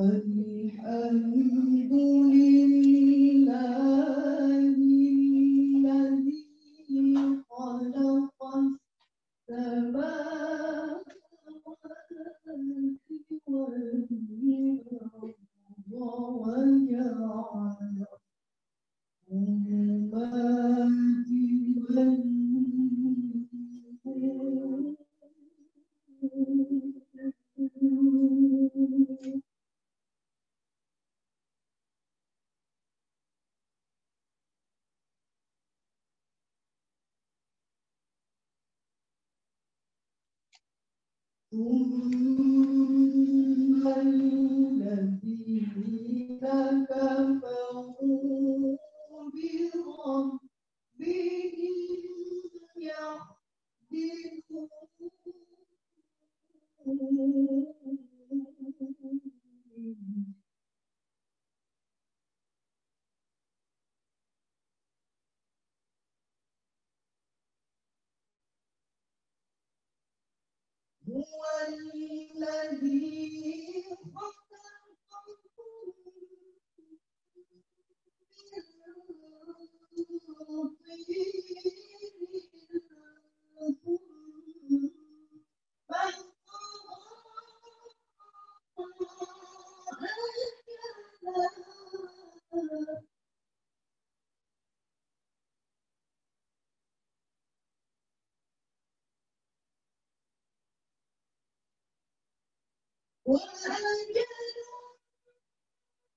الحمد لله الذي خلق السماوات والأرض وجعل الظلمات والنور ثم الذين كفروا بربهم يعدلون هو الذي خلقكم من طين ثم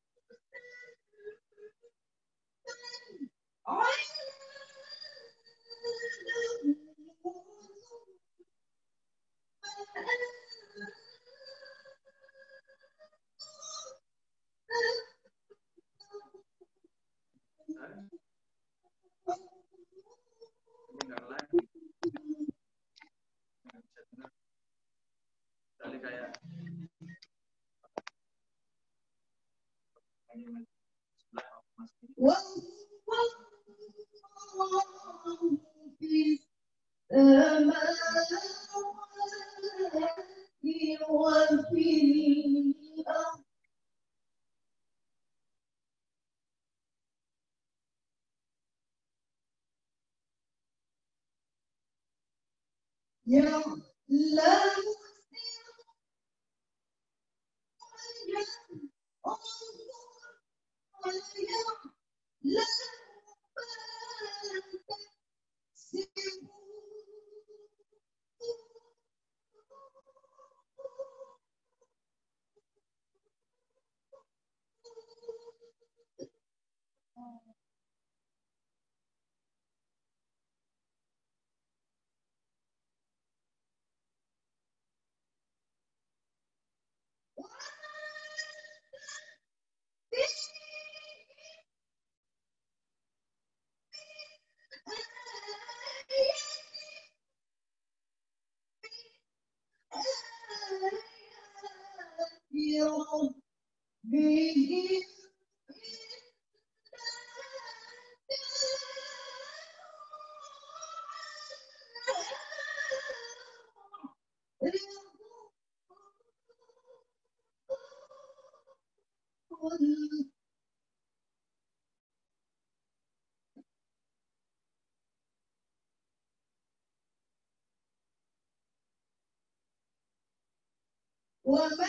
وما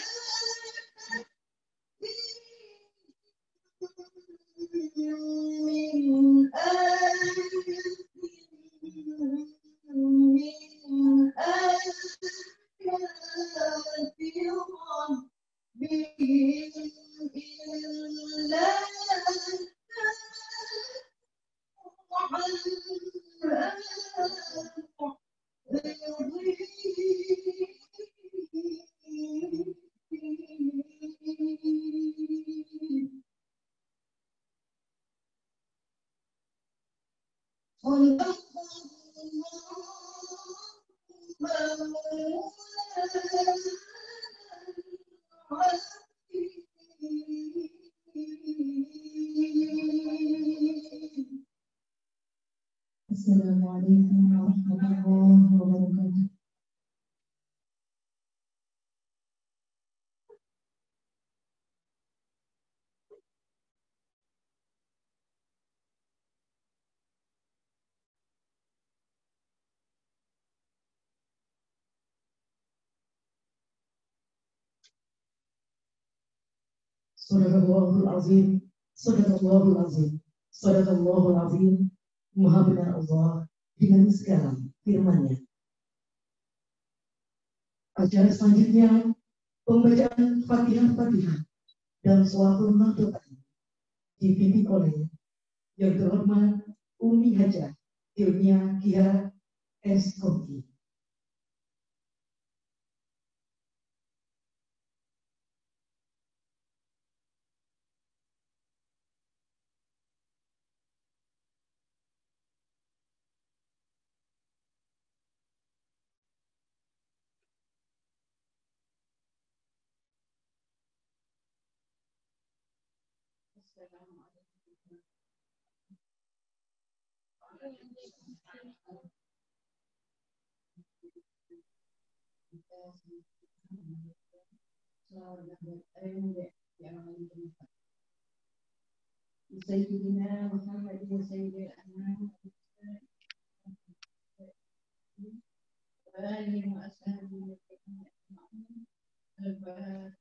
من آية من آيات ربهم إلا Assalamualaikum warahmatullahi wabarakatuh. Sadaqallahul azim, sadaqallahul azim, sadaqallahul azim. Maha benar Allah dengan segala firman-Nya. Acara selanjutnya pembacaan Fatihah dan sholatul mahdoah dipimpin oleh yang terhormat Umi Hajah Ilmiah Kia S. Koki. Sayyidina Muhammadin sayyidil anam wa alihi wa ashabihi al-Fatihah.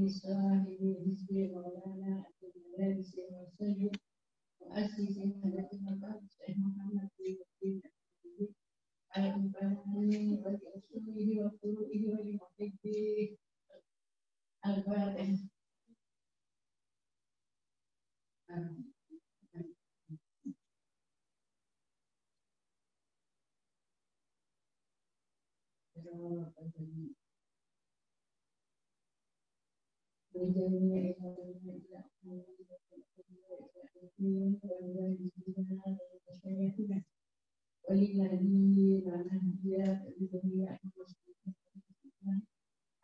صاحب حزب مولانا عبد الملابس والسيد مؤسس مدرسة مقام الشيخ محمد بن الدين على إنفاذه ولأصوله وفروعه ولمحبيه الفاتح. بجميع وللذين نهديات بجميع المسلمين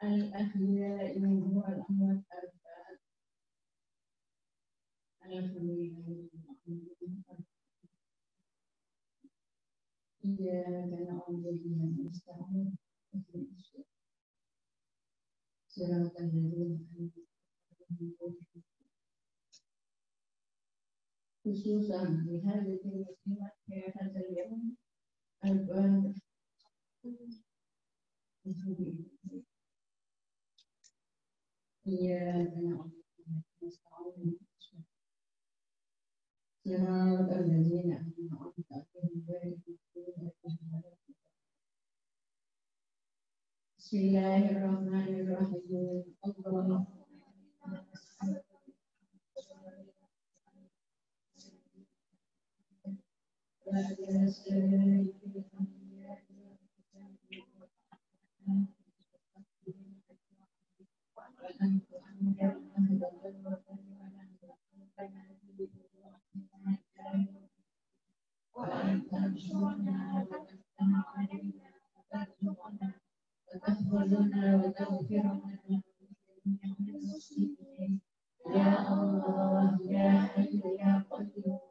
الأحياء منهم والأموات إياك نعبد وإياك نستعين صراط الذين أنعمت عليهم خصوصا بهذه المسلمات في هذا اليوم البارد. إياك نعبد وإياك نستعين صراط الذين أنعمت عليهم غير المغضوب عليهم. بسم الله الرحمن الرحيم. الله Ya Allah, ya Hayyu ya Qayyum,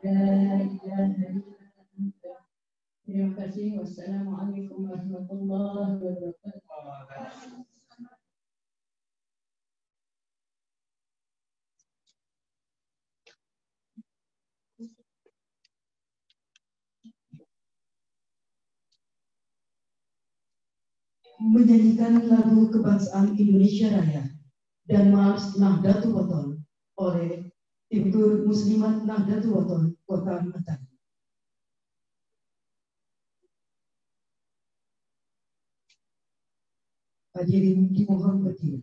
la ilaha illa anta. Terima kasih. Wassalamualaikum warahmatullahi wabarakatuh. Menyanyikan lagu kebangsaan Indonesia Raya dan Mars Nahdlatul Wathon oleh Tim Tur Muslimat Nahdlatul Wathon Kota Medan. Hadirin dimohon berdiri.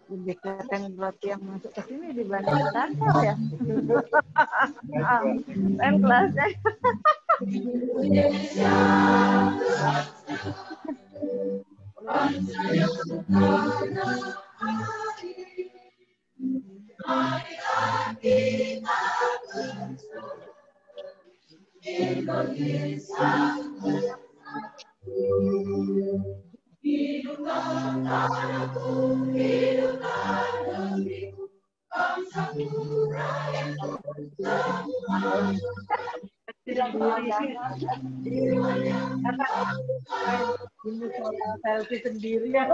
Lebih kelihatan berarti yang masuk ke sini dibanding kantor ya. Kan kelasnya. Selfie sendiri ya.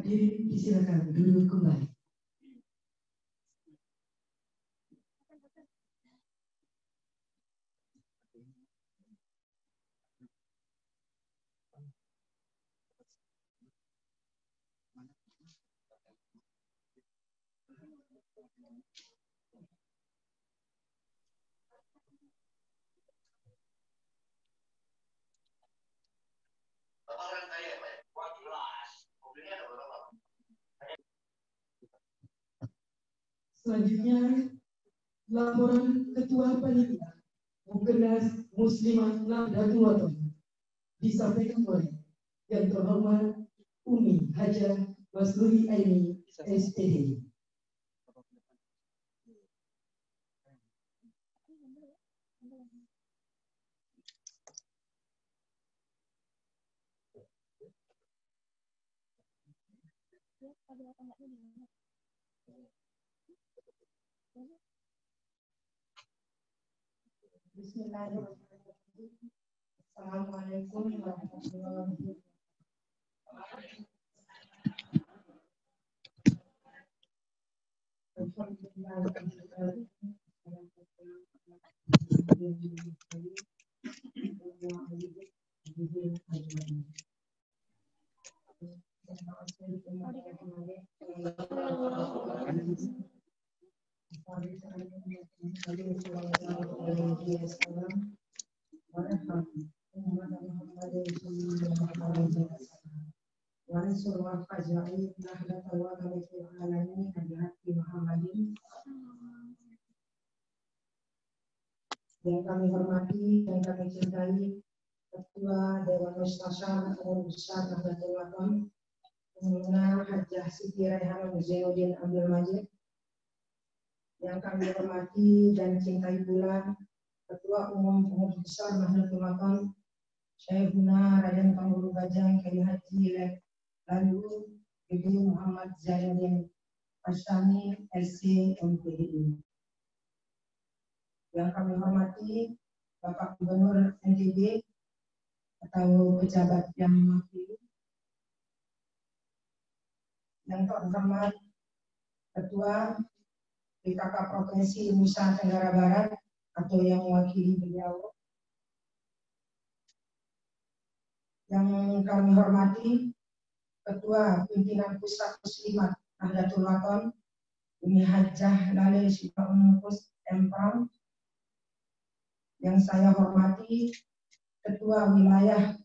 Hadirin disilakan duduk kembali. Selanjutnya, laporan Ketua Panitia Mukernas Muslimat Nahdlatul Wathon disampaikan oleh Yang Terhormat Umi Hajah Masluri Aini SPD. Bismillahirrahmanirrahim. Assalamualaikum warahmatullahi Yang kami hormati dan kami cintai Ketua Dewan Musyawarah Umum Besar Nahdlatul Wathon, Ummuna Hajah Siti Raihanah Zainuddin Abdul Majid. Yang kami hormati dan cintai pula Ketua Umum Besar Nahdlatul Wathon, Syekhuna Raden Pangguru Bajang Kiai Haji Lalu Ibu Muhammad Zainuddin Asyami SC MPDI. Yang kami hormati Bapak Gubernur NTB atau pejabat yang mewakili, yang terhormat Ketua PKK Provinsi Nusa Tenggara Barat atau yang mewakili beliau. Yang kami hormati Ketua Pimpinan Pusat Muslimat Nahdlatul Wathon Umi Hajah Lale Syifa Umus Empang. Yang saya hormati Ketua Wilayah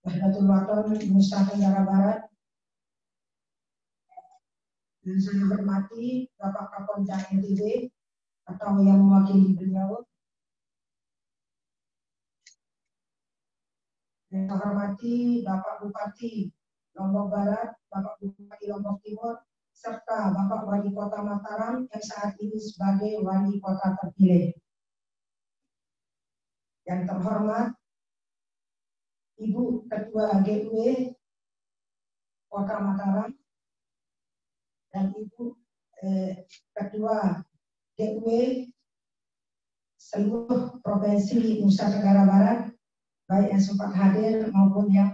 Nahdlatul Wathon Nusa Tenggara Barat. Dan saya hormati Bapak Kapolda NTB atau yang mewakili beliau. Dan saya hormati Bapak Bupati Lombok Barat, Bapak Bupati Lombok Timur, serta Bapak Wali Kota Mataram yang saat ini sebagai Wali Kota terpilih. Yang terhormat Ibu Ketua GUW Kota Mataram dan Ibu Ketua GUW seluruh Provinsi Nusa Tenggara Barat, baik yang sempat hadir maupun yang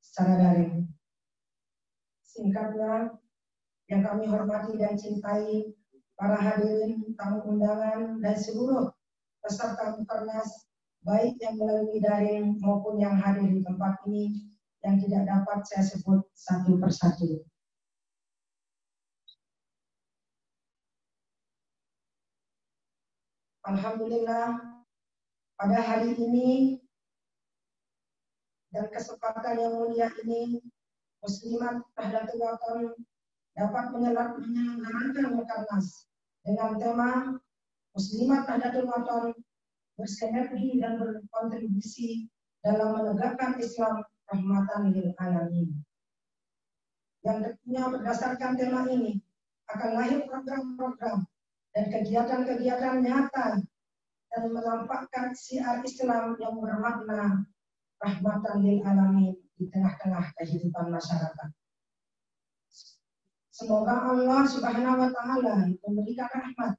secara daring. Singkatnya, yang kami hormati dan cintai para hadirin, tamu undangan, dan seluruh peserta Mukernas, baik yang melalui daring maupun yang hadir di tempat ini, yang tidak dapat saya sebut satu persatu. Alhamdulillah, pada hari ini dan kesempatan yang mulia ini, Muslimat Nahdlatul Wathon dapat menyelenggarakan Mukernas dengan tema Muslimat Nahdlatul Wathon bersinergi dan berkontribusi dalam menegakkan Islam rahmatan lil alamin. Yang tentunya berdasarkan tema ini akan lahir program-program dan kegiatan-kegiatan nyata dan menampakkan syiar Islam yang bermakna rahmatan lil alamin di tengah-tengah kehidupan masyarakat. Semoga Allah Subhanahu wa taala memberikan rahmat,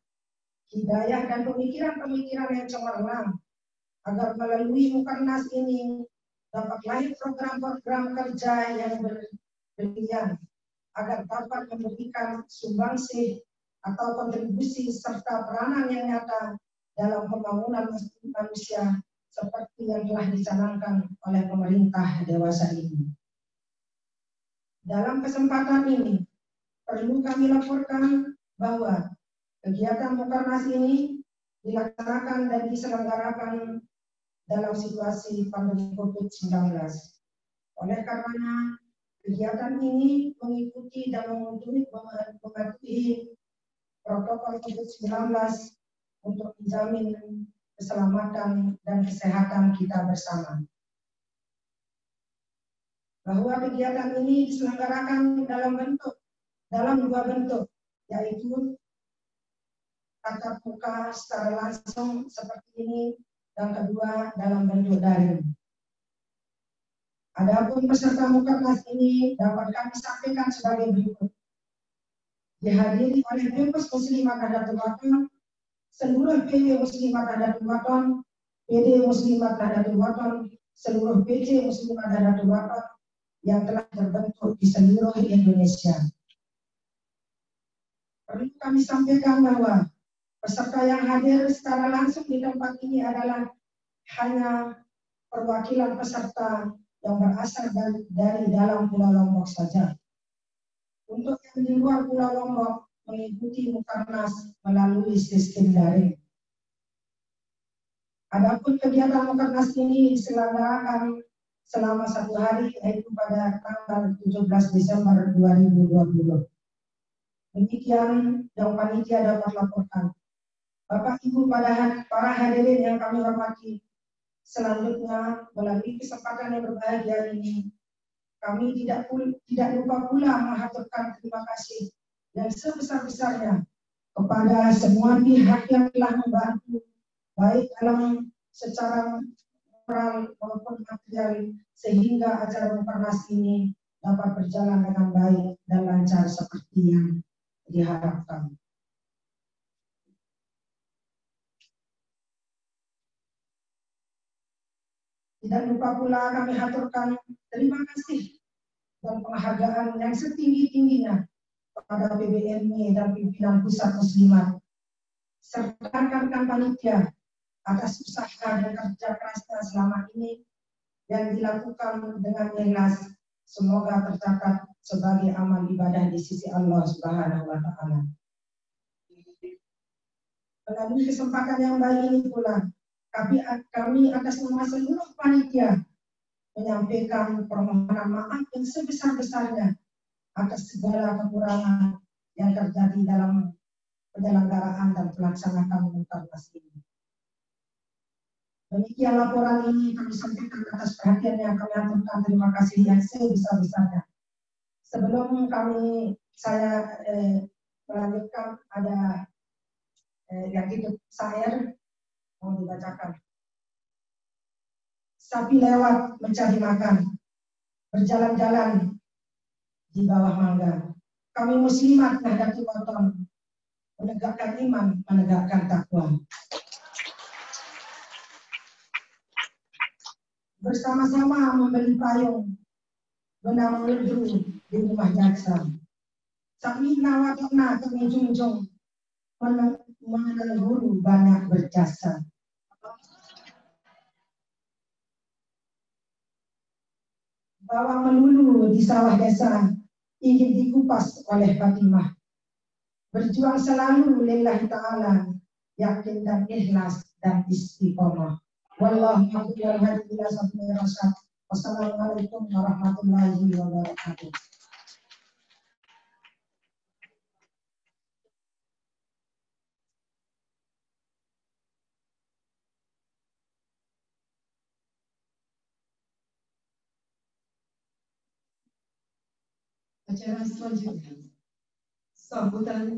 hidayah dan pemikiran-pemikiran yang cemerlang agar melalui Mukernas ini dapat lahir program-program kerja yang berbrilian agar dapat memberikan sumbangsih atau kontribusi serta peranan yang nyata dalam pembangunan manusia seperti yang telah dicanangkan oleh pemerintah dewasa ini. Dalam kesempatan ini, perlu kami laporkan bahwa kegiatan Mukernas ini dilaksanakan dan diselenggarakan dalam situasi pandemi COVID-19. Oleh karenanya, kegiatan ini mengikuti dan mematuhi protokol COVID-19 untuk menjamin keselamatan dan kesehatan kita bersama. Bahwa kegiatan ini diselenggarakan dalam dua bentuk, yaitu tatap muka secara langsung seperti ini, dan kedua dalam bentuk daring. Adapun peserta Mukernas ini dapat kami sampaikan sebagai berikut. Dihadiri oleh Bempes Muslimat Nahdlatul Wathon, seluruh PW Muslimat Nahdlatul Wathon, PD Muslimat Nahdlatul Wathon, seluruh PC Muslimat Nahdlatul Wathon yang telah terbentuk di seluruh Indonesia. Perlu kami sampaikan bahwa peserta yang hadir secara langsung di tempat ini adalah hanya perwakilan peserta yang berasal dari dalam Pulau Lombok saja. Untuk yang di luar Pulau Lombok mengikuti Mukernas melalui sistem daring. Adapun kegiatan Mukernas ini diselenggarakan selama 1 hari, yaitu pada tanggal 17 Desember 2020. Demikian yang panitia dapat laporkan. Bapak Ibu para hadirin yang kami hormati, selanjutnya melalui kesempatan yang berbahagia ini, kami tidak lupa pula mengaturkan terima kasih yang sebesar-besarnya kepada semua pihak yang telah membantu, baik dalam secara moral maupun material, sehingga acara Mukernas ini dapat berjalan dengan baik dan lancar seperti yang diharapkan. Tidak lupa pula kami haturkan terima kasih dan penghargaan yang setinggi-tingginya kepada PBNI dan pimpinan pusat muslimat serta rekan-rekan panitia atas usaha dan kerja kerasnya selama ini yang dilakukan dengan ikhlas, semoga tercatat sebagai amal ibadah di sisi Allah Subhanahu wa Ta'ala. Melalui kesempatan yang baik ini pula, kami atas nama seluruh panitia menyampaikan permohonan maaf yang sebesar-besarnya atas segala kekurangan yang terjadi dalam penyelenggaraan dan pelaksanaan Mukernas ini. Demikian laporan ini kami sampaikan atas perhatian yang kami aturkan terima kasih yang sebesar-besarnya. Sebelum saya melanjutkan ada yang itu syair mau dibacakan. Sapi lewat mencari makan, berjalan-jalan di bawah mangga. Kami muslimat Nahdlatul Wathon, menegakkan iman, menegakkan takwa. Bersama-sama membeli payung, benang ludru di rumah jaksa. Sami nawatona kami junjung, mengenal guru banyak berjasa. Bawang melulu di sawah desa, ingin dikupas oleh Fatimah. Berjuang selalu lillahi ta'ala, yakin dan ikhlas dan istiqomah. Wallahu a'lam bishawab. Wassalamualaikum warahmatullahi wabarakatuh. Acara selanjutnya, sambutan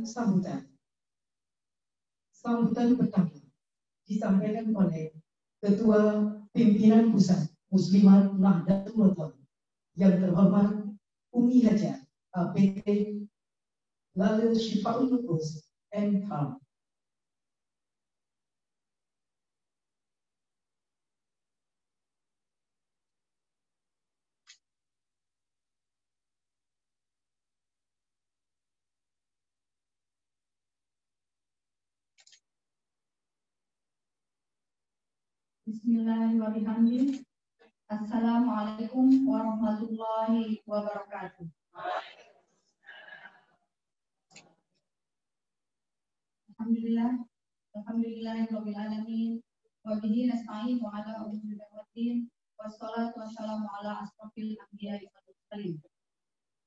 pertama disampaikan oleh Ketua Pimpinan Pusat Muslimat Nahdlatul Wathon yang terhormat Umi Hajar APT Lalu Syifaul Nufus MH. Bismillahirrahmanirrahim. Assalamualaikum warahmatullahi wabarakatuh. Alhamdulillahirabbil alamin. Wa bihi nasta'in wa ala umuri waddin. Wassalatu wassalamu ala asrofil anbiya'i wal mursalin.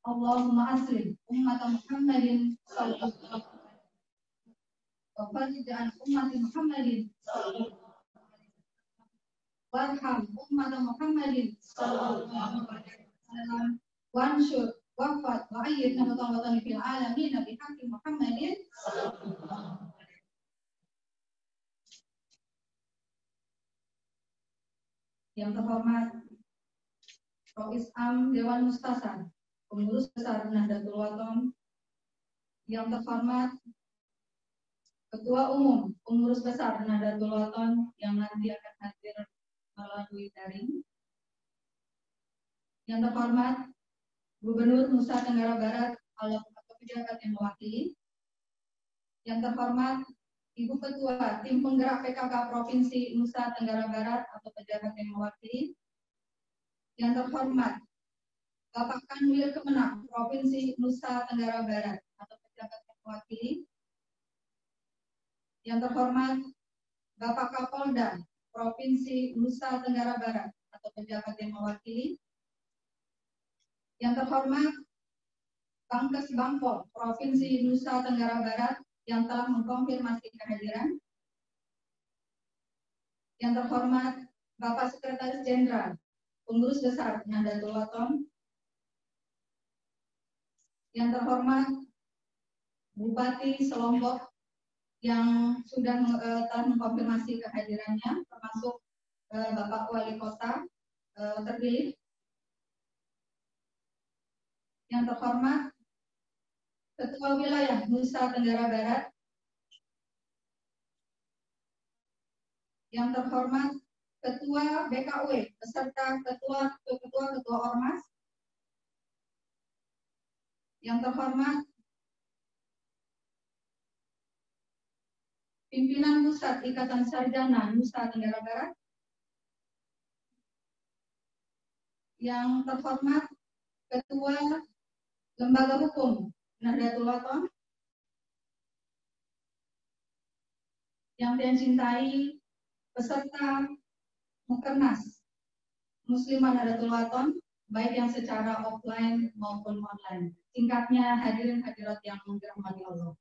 Allahumma aslim ummat Muhammadin sallallahu alaihi wasallam. Wa farij an ummati Muhammadin sallallahu alaihi wasallam. Warham ummat Muhammadin sallallahu alaihi wasallam. Wansyur wafat wa ayyid nabatan fil alamin nabi hakim Muhammadin sallallahu alaihi wasallam. Yang terhormat Rois Am Dewan Mustasar, Pengurus Besar Nahdlatul Wathon. Yang terhormat Ketua Umum Pengurus Besar Nahdlatul Wathon yang nanti akan hadir melalui daring. Yang terhormat Gubernur Nusa Tenggara Barat atau pejabat yang mewakili. Yang terhormat Ibu Ketua Tim Penggerak PKK Provinsi Nusa Tenggara Barat atau pejabat yang mewakili. Yang terhormat Bapak Kanwil Kemenak Provinsi Nusa Tenggara Barat atau pejabat yang mewakili. Yang terhormat Bapak Kapolda Provinsi Nusa Tenggara Barat atau pejabat yang mewakili. Yang terhormat Bangkes Bangpol Provinsi Nusa Tenggara Barat yang telah mengkonfirmasi kehadiran. Yang terhormat Bapak Sekretaris Jenderal Pengurus Besar Nahdlatul Wathon. Yang terhormat Bupati Selombok yang sudah telah mengkonfirmasi kehadirannya, termasuk Bapak Wali Kota terpilih. Yang terhormat Ketua Wilayah Nusa Tenggara Barat. Yang terhormat Ketua BKW beserta Ketua Ormas. Yang terhormat Pimpinan Pusat Ikatan Sarjana Nusa Tenggara Barat, yang terhormat Ketua Lembaga Hukum Nahdlatul Wathon, yang saya cintai peserta Mukernas Muslimat Nahdlatul Wathon, baik yang secara offline maupun online. Singkatnya, hadirin hadirat yang dirahmati Allah.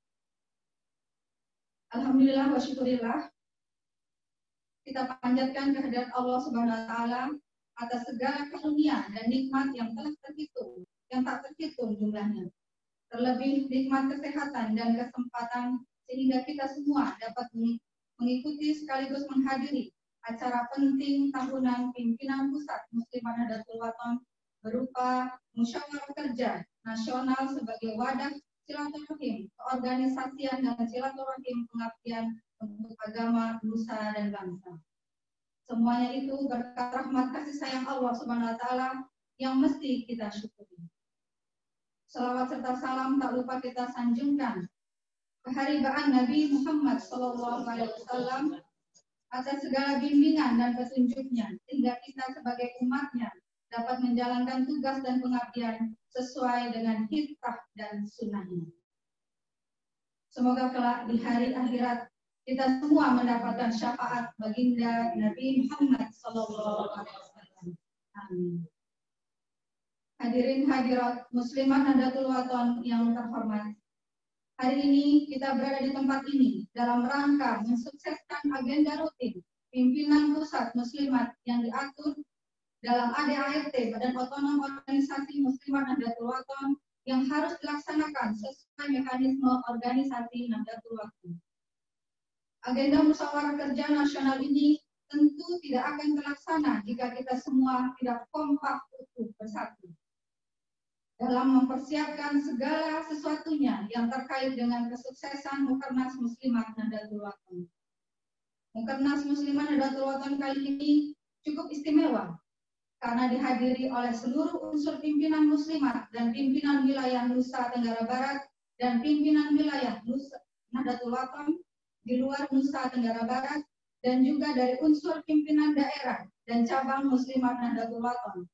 Alhamdulillah wa syukurillah, kita panjatkan kehadirat Allah Subhanahu wa taala atas segala karunia dan nikmat yang telah terhitung, yang tak terhitung jumlahnya. Terlebih nikmat kesehatan dan kesempatan sehingga kita semua dapat mengikuti sekaligus menghadiri acara penting tahunan Pimpinan Pusat Muslimat Nahdlatul Wathon berupa Musyawarah Kerja Nasional sebagai wadah silaturahim, keorganisasian dan silaturahim pengabdian untuk agama, nusa dan bangsa. Semuanya itu berkat rahmat kasih sayang Allah Subhanahu wa taala yang mesti kita syukuri. Salawat serta salam tak lupa kita sanjungkan keharibaan Nabi Muhammad SAW atas segala bimbingan dan petunjuknya, sehingga kita sebagai umatnya dapat menjalankan tugas dan pengabdian sesuai dengan fitrah dan sunnahnya. Semoga kelak di hari akhirat kita semua mendapatkan syafaat baginda Nabi Muhammad SAW. Amin. Hadirin hadirat Muslimat Nahdlatul Wathon yang terhormat, hari ini kita berada di tempat ini dalam rangka mensukseskan agenda rutin Pimpinan Pusat Muslimat yang diatur dalam ADART, Badan Otonom Organisasi Muslimat Nahdlatul Wathon, yang harus dilaksanakan sesuai mekanisme organisasi Nahdlatul Wathon. Agenda Musyawarah Kerja Nasional ini tentu tidak akan terlaksana jika kita semua tidak kompak utuh bersatu dalam mempersiapkan segala sesuatunya yang terkait dengan kesuksesan Mukernas Muslimat Nahdlatul Wathon. Mukernas Muslimat Nahdlatul Wathon kali ini cukup istimewa karena dihadiri oleh seluruh unsur pimpinan muslimat dan pimpinan wilayah Nusa Tenggara Barat dan pimpinan wilayah Nahdlatul Wathon di luar Nusa Tenggara Barat, dan juga dari unsur pimpinan daerah dan cabang Muslimat Nahdlatul Wathon.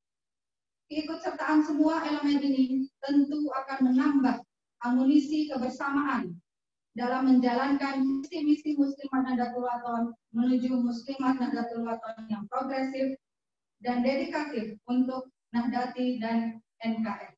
Keikutsertaan semua elemen ini tentu akan menambah amunisi kebersamaan dalam menjalankan misi-misi Muslimat Nahdlatul Wathon menuju Muslimat Nahdlatul Wathon yang progresif dan dedikatif untuk Nahdati dan NKRI.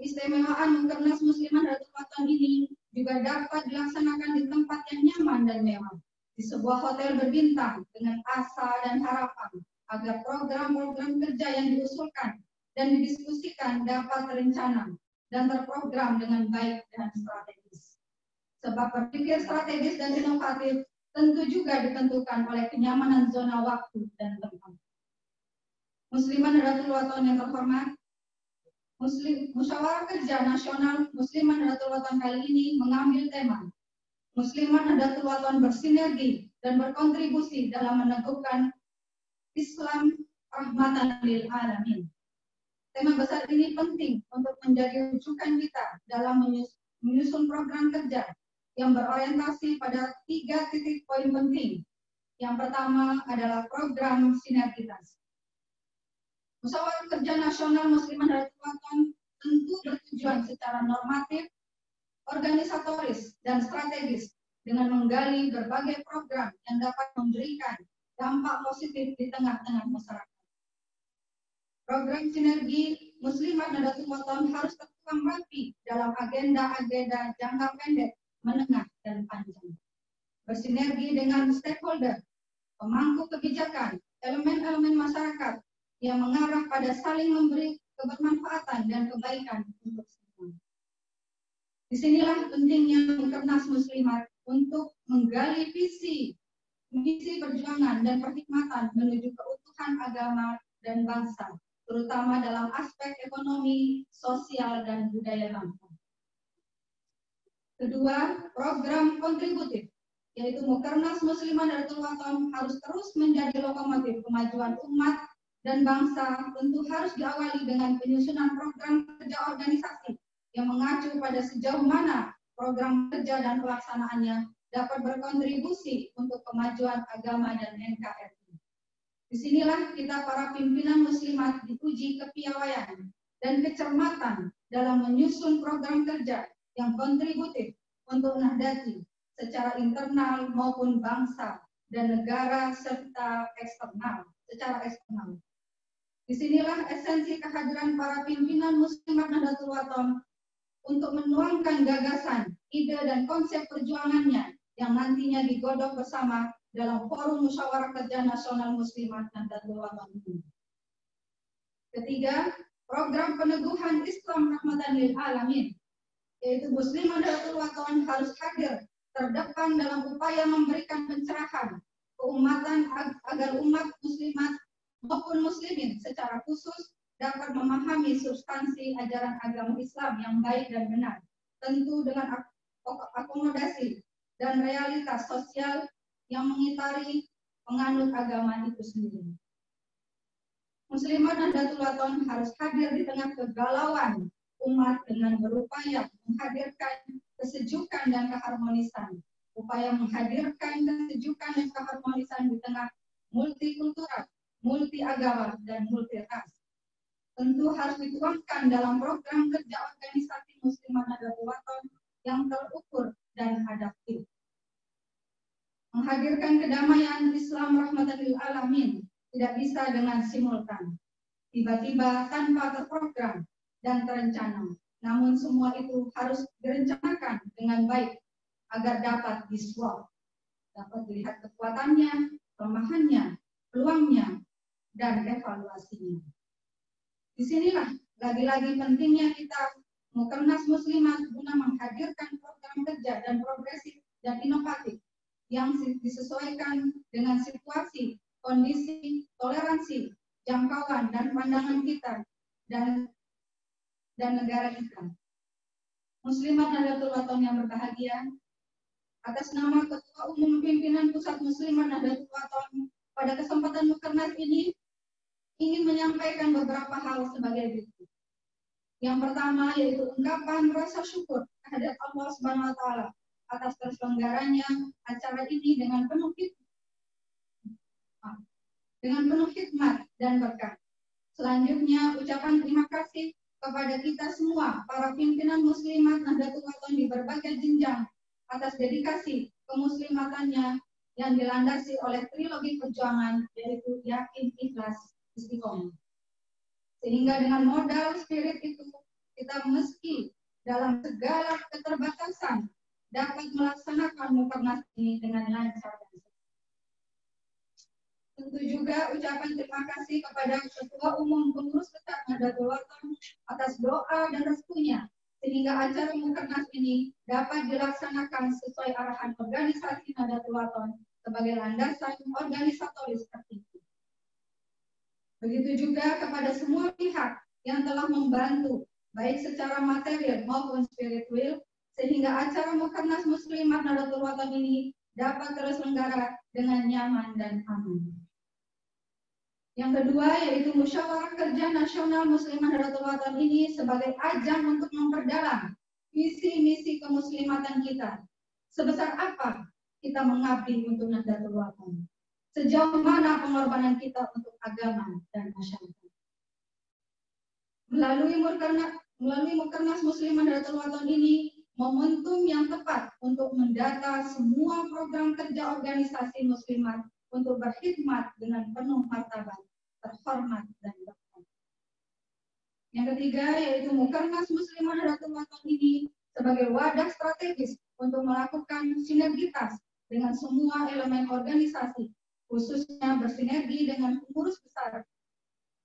Istimewaan Mukernas Muslimat Nahdlatul Wathon ini juga dapat dilaksanakan di tempat yang nyaman dan mewah, di sebuah hotel berbintang dengan asa dan harapan agar program-program kerja yang diusulkan dan didiskusikan dapat terencana dan terprogram dengan baik dan strategis. Sebab berpikir strategis dan inovatif tentu juga ditentukan oleh kenyamanan zona waktu dan tempat. Muslimat Nahdlatul Wathon yang terhormat, Musyawarah Kerja Nasional Muslimat Nahdlatul Wathon kali ini mengambil tema Muslimat Nahdlatul Wathon bersinergi dan berkontribusi dalam meneguhkan Islam rahmatan lil alamin. Tema besar ini penting untuk menjadi rujukan kita dalam menyusun program kerja yang berorientasi pada 3 titik poin penting. Yang pertama adalah program sinergitas. Musyawarah Kerja Nasional Muslimat Nahdlatul Wathon tentu bertujuan secara normatif, organisatoris, dan strategis dengan menggali berbagai program yang dapat memberikan dampak positif di tengah-tengah masyarakat. Program sinergi Muslimat Nahdlatul Wathon harus tertuang rapi dalam agenda-agenda jangka pendek, menengah, dan panjang. Bersinergi dengan stakeholder, pemangku kebijakan, elemen-elemen masyarakat yang mengarah pada saling memberi kebermanfaatan dan kebaikan untuk semua. Disinilah pentingnya Mukernas Muslimat untuk menggali visi, misi perjuangan dan perhikmatan menuju keutuhan agama dan bangsa, terutama dalam aspek ekonomi, sosial, dan budaya bangsa. Kedua, program kontributif, yaitu Mukernas Muslimat Nahdlatul Wathon harus terus menjadi lokomotif kemajuan umat dan bangsa, tentu harus diawali dengan penyusunan program kerja organisasi yang mengacu pada sejauh mana program kerja dan pelaksanaannya dapat berkontribusi untuk kemajuan agama dan NKRI. Disinilah kita para pimpinan muslimat diuji kepiawaian dan kecermatan dalam menyusun program kerja yang kontributif untuk Nahdati secara internal maupun bangsa dan negara serta secara eksternal. Disinilah esensi kehadiran para pimpinan muslimat Nahdlatul Wathon untuk menuangkan gagasan, ide dan konsep perjuangannya yang nantinya digodok bersama dalam forum musyawarah kerja nasional muslimat Nahdlatul Wathon ini. Ketiga, program peneguhan Islam rahmatan lil alamin, yaitu Muslimat Nahdlatul Wathon harus hadir terdepan dalam upaya memberikan pencerahan keumatan agar umat muslimat maupun muslimin secara khusus dapat memahami substansi ajaran agama Islam yang baik dan benar, tentu dengan akomodasi dan realitas sosial yang mengitari penganut agama itu sendiri. Muslimat Nahdlatul Wathon harus hadir di tengah kegalauan umat dengan berupaya menghadirkan kesejukan dan keharmonisan. Upaya menghadirkan kesejukan dan keharmonisan di tengah multikultural, multi agama, dan multi ras. Tentu harus dituangkan dalam program kerja organisasi Muslimat Nahdlatul Wathon yang terukur dan adaptif. Menghadirkan kedamaian Islam rahmatan lil alamin tidak bisa dengan simultan, tiba-tiba tanpa terprogram dan terencana. Namun semua itu harus direncanakan dengan baik agar dapat diswab, dapat dilihat kekuatannya, kelemahannya, peluangnya, dan evaluasinya. Disinilah lagi-lagi pentingnya kita Mukernas Muslimat guna menghadirkan program kerja dan progresif dan inovatif yang disesuaikan dengan situasi, kondisi, toleransi, jangkauan, dan pandangan kita dan negara kita. Muslimat Nahdlatul Wathon yang berbahagia, atas nama Ketua Umum Pimpinan Pusat Muslimat Nahdlatul Wathon pada kesempatan Mukernas ini ingin menyampaikan beberapa hal sebagai berikut. Yang pertama yaitu ungkapan rasa syukur kehadirat Allah Subhanahu wa taala atas terselenggaranya acara ini dengan penuh hikmat dan berkah. Selanjutnya ucapan terima kasih kepada kita semua para pimpinan muslimat Nahdlatul Wathon di berbagai jenjang atas dedikasi kemuslimatannya yang dilandasi oleh trilogi perjuangan yaitu yakin, ikhlas, istiqomah. Sehingga dengan modal spirit itu kita meski dalam segala keterbatasan dapat melaksanakan Mukernas ini dengan lancar. Tentu juga ucapan terima kasih kepada Ketua Umum Pengurus Besar Nahdlatul Wathon atas doa dan restunya sehingga acara Mukernas ini dapat dilaksanakan sesuai arahan organisasi Nahdlatul Wathon sebagai landasan organisatoris tertinggi. Begitu juga kepada semua pihak yang telah membantu, baik secara material maupun spiritual, sehingga acara Mukernas Muslimat Nahdlatul Wathon ini dapat terselenggara dengan nyaman dan aman. Yang kedua yaitu Musyawarah Kerja Nasional Muslimat Nahdlatul Wathon ini sebagai ajang untuk memperdalam visi misi kemuslimatan kita. Sebesar apa kita mengabdi untuk Nahdlatul Wathon? Sejauh mana pengorbanan kita untuk agama dan masyarakat. Melalui Mukernas Muslimat Nahdlatul Wathon ini, momentum yang tepat untuk mendata semua program kerja organisasi muslimat untuk berkhidmat dengan penuh martabat, terhormat, dan berkah. Yang ketiga yaitu Mukernas Muslimat Nahdlatul Wathon ini sebagai wadah strategis untuk melakukan sinergitas dengan semua elemen organisasi, khususnya bersinergi dengan pengurus besar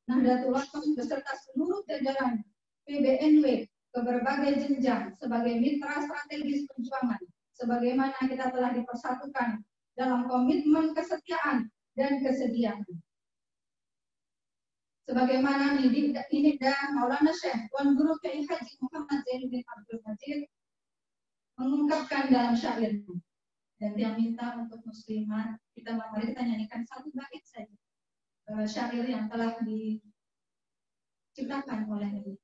Nahdlatul Wathon beserta seluruh jajaran PBNW ke berbagai jenjang sebagai mitra strategis perjuangan, sebagaimana kita telah dipersatukan dalam komitmen kesetiaan dan kesediaan. Sebagaimana Nidda Maulana Syekh Tuan Guru Kiai Haji Muhammad Zainuddin Abdul Majid mengungkapkan dalam syairnya. Dan dia minta untuk muslimat kita mari kita nyanyikan satu bait saja syair yang telah diciptakan oleh Nabi.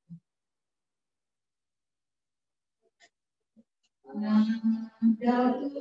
Nahdlatul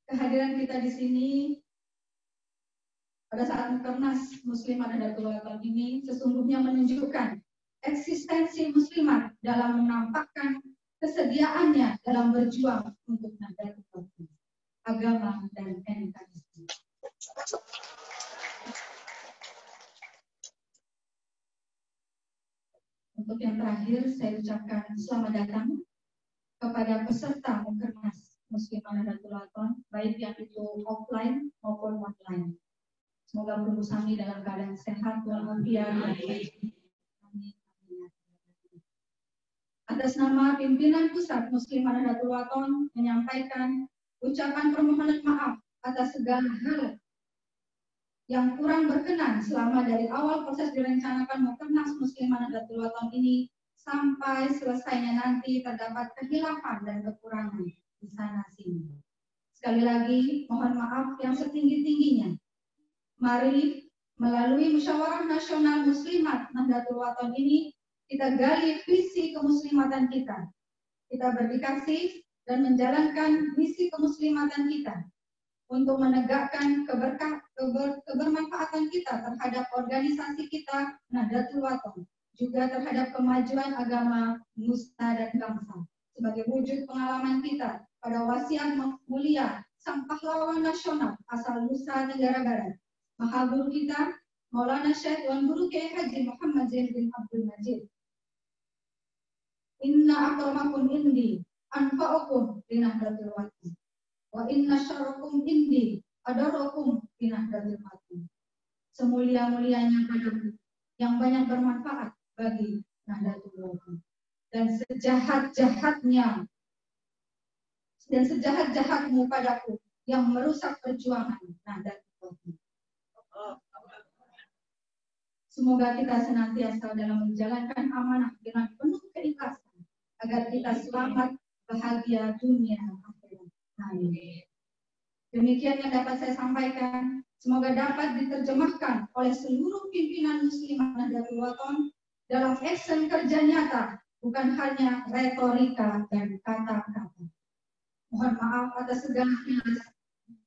Kehadiran kita di sini pada saat Mukernas Muslimat Nahdlatul Ulama ini sesungguhnya menunjukkan eksistensi muslimat dalam menampakkan kesediaannya dalam berjuang untuk Nahdlatul Ulama, agama dan NKRI. Untuk yang terakhir, saya ucapkan selamat datang kepada peserta Mukernas Muslimat Nahdlatul Ulama, baik yang itu offline maupun online. Semoga berusaha dalam keadaan sehat walafiat. Atas nama pimpinan Pusat Muslimat Nahdlatul Ulama menyampaikan ucapan permohonan maaf atas segala hal yang kurang berkenan selama dari awal proses direncanakan Mukernas Muslimat Nahdlatul Ulama ini sampai selesainya nanti terdapat kehilafan dan kekurangan di sana sini. Sekali lagi mohon maaf yang setinggi-tingginya. Mari melalui Musyawarah Nasional Muslimat Nahdlatul Ulama ini kita gali visi kemuslimatan kita. Kita berdikasih dan menjalankan misi kemuslimatan kita untuk menegakkan kebermanfaatan kita terhadap organisasi kita Nahdlatul Ulama, juga terhadap kemajuan agama, nusa dan bangsa. Sebagai wujud pengalaman kita pada wasiat mulia Sang Pahlawan Nasional asal Nusa Tenggara Barat, Maha Guru kita, Maulana Syekh Tuan Guru Kiai Haji Muhammad Zain bin Abdul Majid. Inna akramakum indi anfa'ukum li Nahdlatul Ulama. Wa inna syarrakum indi adarakum li Nahdlatul Ulama. Semulia-mulianya padaku yang banyak bermanfaat bagi Nahdlatul Ulama. Dan sejahat-jahatmu padaku yang merusak perjuangan Nahdlatul Ulama. Semoga kita senantiasa dalam menjalankan amanah dengan penuh keikhlasan agar kita selamat, bahagia dunia akhirat. Amin. Demikian yang dapat saya sampaikan. Semoga dapat diterjemahkan oleh seluruh pimpinan Muslimat Nahdlatul Ulama dalam action kerja nyata, bukan hanya retorika dan kata-kata. Mohon maaf atas segala hilaf,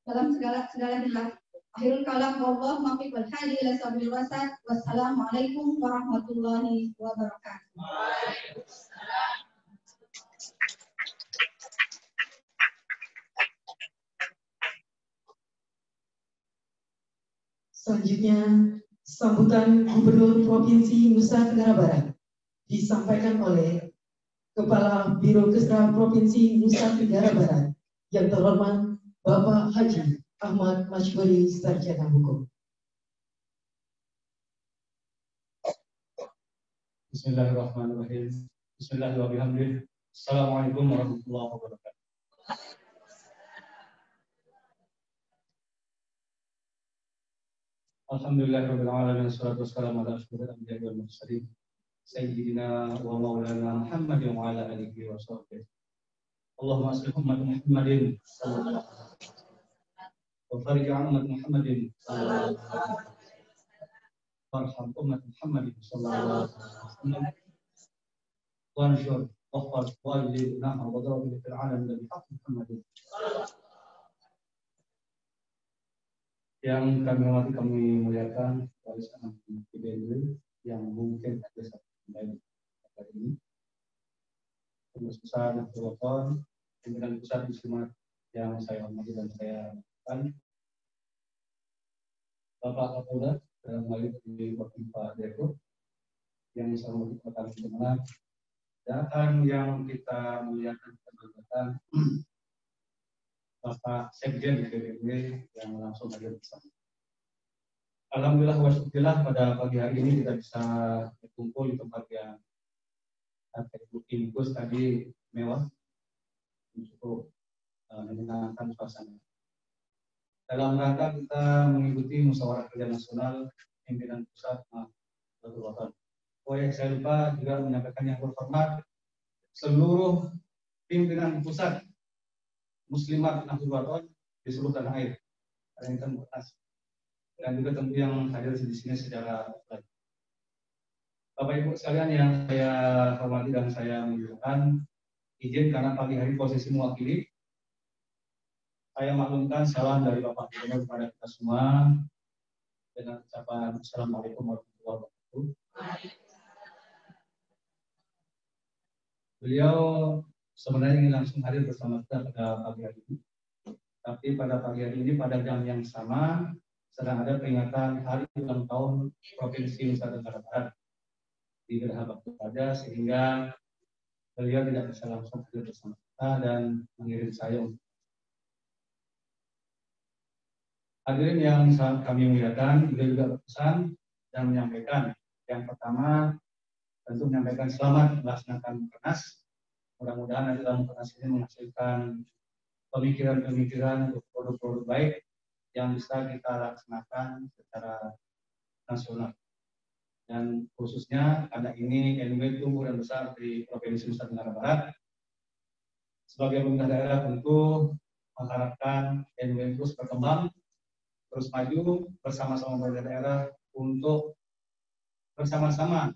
dalam segala hilaf. Akhirul kalam wallahu muwaffiq wal hadi ila sabilil wasat. Wassalamualaikum warahmatullahi wabarakatuh. Selanjutnya, sambutan Gubernur Provinsi Nusa Tenggara Barat disampaikan oleh Kepala Biro Kesra Provinsi Nusa Tenggara Barat yang terhormat Bapak Haji Ahmad Masyuri, Sarjana Hukum. Bismillahirrahmanirrahim. Bismillahirrahmanirrahim. Assalamualaikum warahmatullahi wabarakatuh. Alhamdulillahirabbil alamin, wassalatu wassalamu ala asyrofil anbiya'i wal mursalin sayyidina wa maulana Muhammadin wa ala alihi wa sahbihi. Allahumma shalli ala Muhammadin sallallahu alaihi wasallam wa farij ummat Muhammadin sallallahu alaihi wasallam. Warham ummat Muhammadin sallallahu alaihi wasallam. Wansyur waqfar walid nahar wa darab fil alam nabi Muhammadin. Yang kami hormati, kami muliakan wali anak PBNU yang mungkin ada satu kembali pada ini. Pengurus besar Nahdlatul Ulama, pimpinan pusat Muslimat yang saya hormati dan saya hormatkan, Bapak Kapolda dalam hal ini Bapak Direktur, yang selalu kita kenal, dan yang kita muliakan keberkatan Bapak Sekjen PBB yang langsung hadir bersama. Alhamdulillah wa syukurillah pada pagi hari ini kita bisa berkumpul di tempat yang bungkus tadi mewah untuk menyenangkan suasana. Dalam rangka kita mengikuti musyawarah kerja nasional pimpinan pusat Nahdlatul Wathon. Saya lupa juga menyampaikan yang terhormat seluruh pimpinan pusat Muslimat Nahdlatul Wathon di seluruh tanah air. Dan juga tentu yang hadir di sini secara live. Bapak Ibu sekalian yang saya hormati dan saya muliakan, izin karena pagi hari posisi mewakili, saya maklumkan salam dari Bapak Gubernur kepada kita semua dengan ucapan Assalamualaikum warahmatullahi wabarakatuh. Beliau sebenarnya ingin langsung hadir bersama kita pada pagi hari ini, tapi pada pagi hari ini pada jam yang sama sedang ada peringatan Hari Ulang Tahun Provinsi Nusa Tenggara Barat di Geraha Bakti Praja, sehingga beliau tidak bisa langsung hadir bersama kita dan mengirim saya untuk hadirin yang sangat kami muliakan. Beliau juga berpesan dan menyampaikan, yang pertama tentu menyampaikan selamat melaksanakan Mukernas. Mudah-mudahan nanti dalam Mukernas ini menghasilkan pemikiran-pemikiran untuk produk-produk baik yang bisa kita laksanakan secara nasional. Dan khususnya karena ini NW tumbuh dan besar di Provinsi Nusa Tenggara Barat, sebagai pemerintah daerah tentu mengharapkan NW terus berkembang, terus maju bersama-sama pemerintah daerah untuk bersama-sama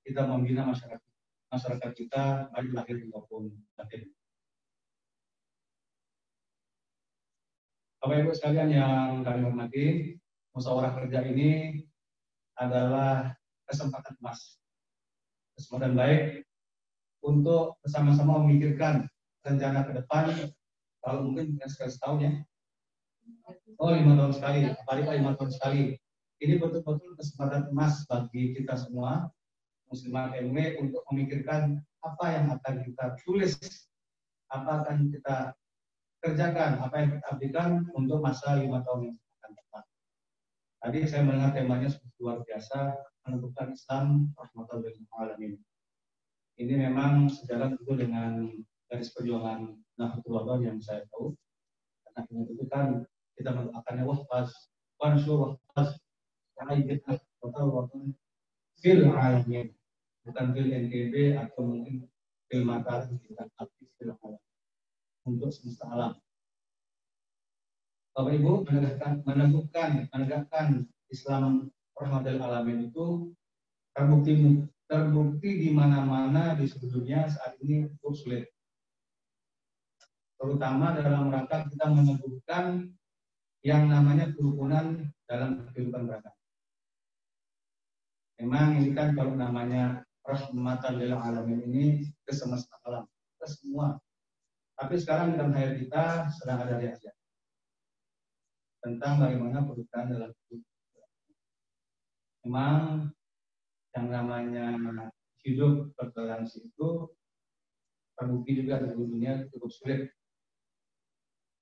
kita membina masyarakat kita baik lahir maupun batin. Bapak Ibu sekalian yang kami hormati, musyawarah kerja ini adalah kesempatan emas, kesempatan baik untuk bersama-sama memikirkan rencana ke depan. Kalau mungkin bukan sekali setahun ya, 5 tahun sekali, paling 5 tahun sekali. Ini betul-betul kesempatan emas bagi kita semua Muslimat NW untuk memikirkan apa yang akan kita tulis, apa akan kita kerjakan, apa yang kita abdikan untuk masa 5 tahun yang akan datang. Tadi saya mendengar temanya luar biasa, menentukan Islam rahmatan lil alamin. Ini memang sejalan tentu dengan garis perjuangan Nahdlatul Wathon yang saya tahu. Karena itu kan kita mendoakannya wahfaz, wansur wahfaz, ta'ayyidna Wathon fil alamin, bukan fil NTB atau mungkin fil Mataram, kita aktif fil alamin, untuk semesta alam. Bapak Ibu, menegakkan Islam rahmatul alamin itu terbukti di mana-mana di seluruh dunia saat ini cukup sulit. Terutama dalam rangka kita meneguhkan yang namanya kerukunan dalam kehidupan beragama. Memang ini kan kalau namanya rahmatan lil alamin ini ke semesta alam, ke semua. Tapi sekarang dalam hayat kita sedang ada reaksi tentang bagaimana kerukunan dalam hidup. Memang yang namanya hidup bertoleransi itu terbukti juga di dunia cukup sulit.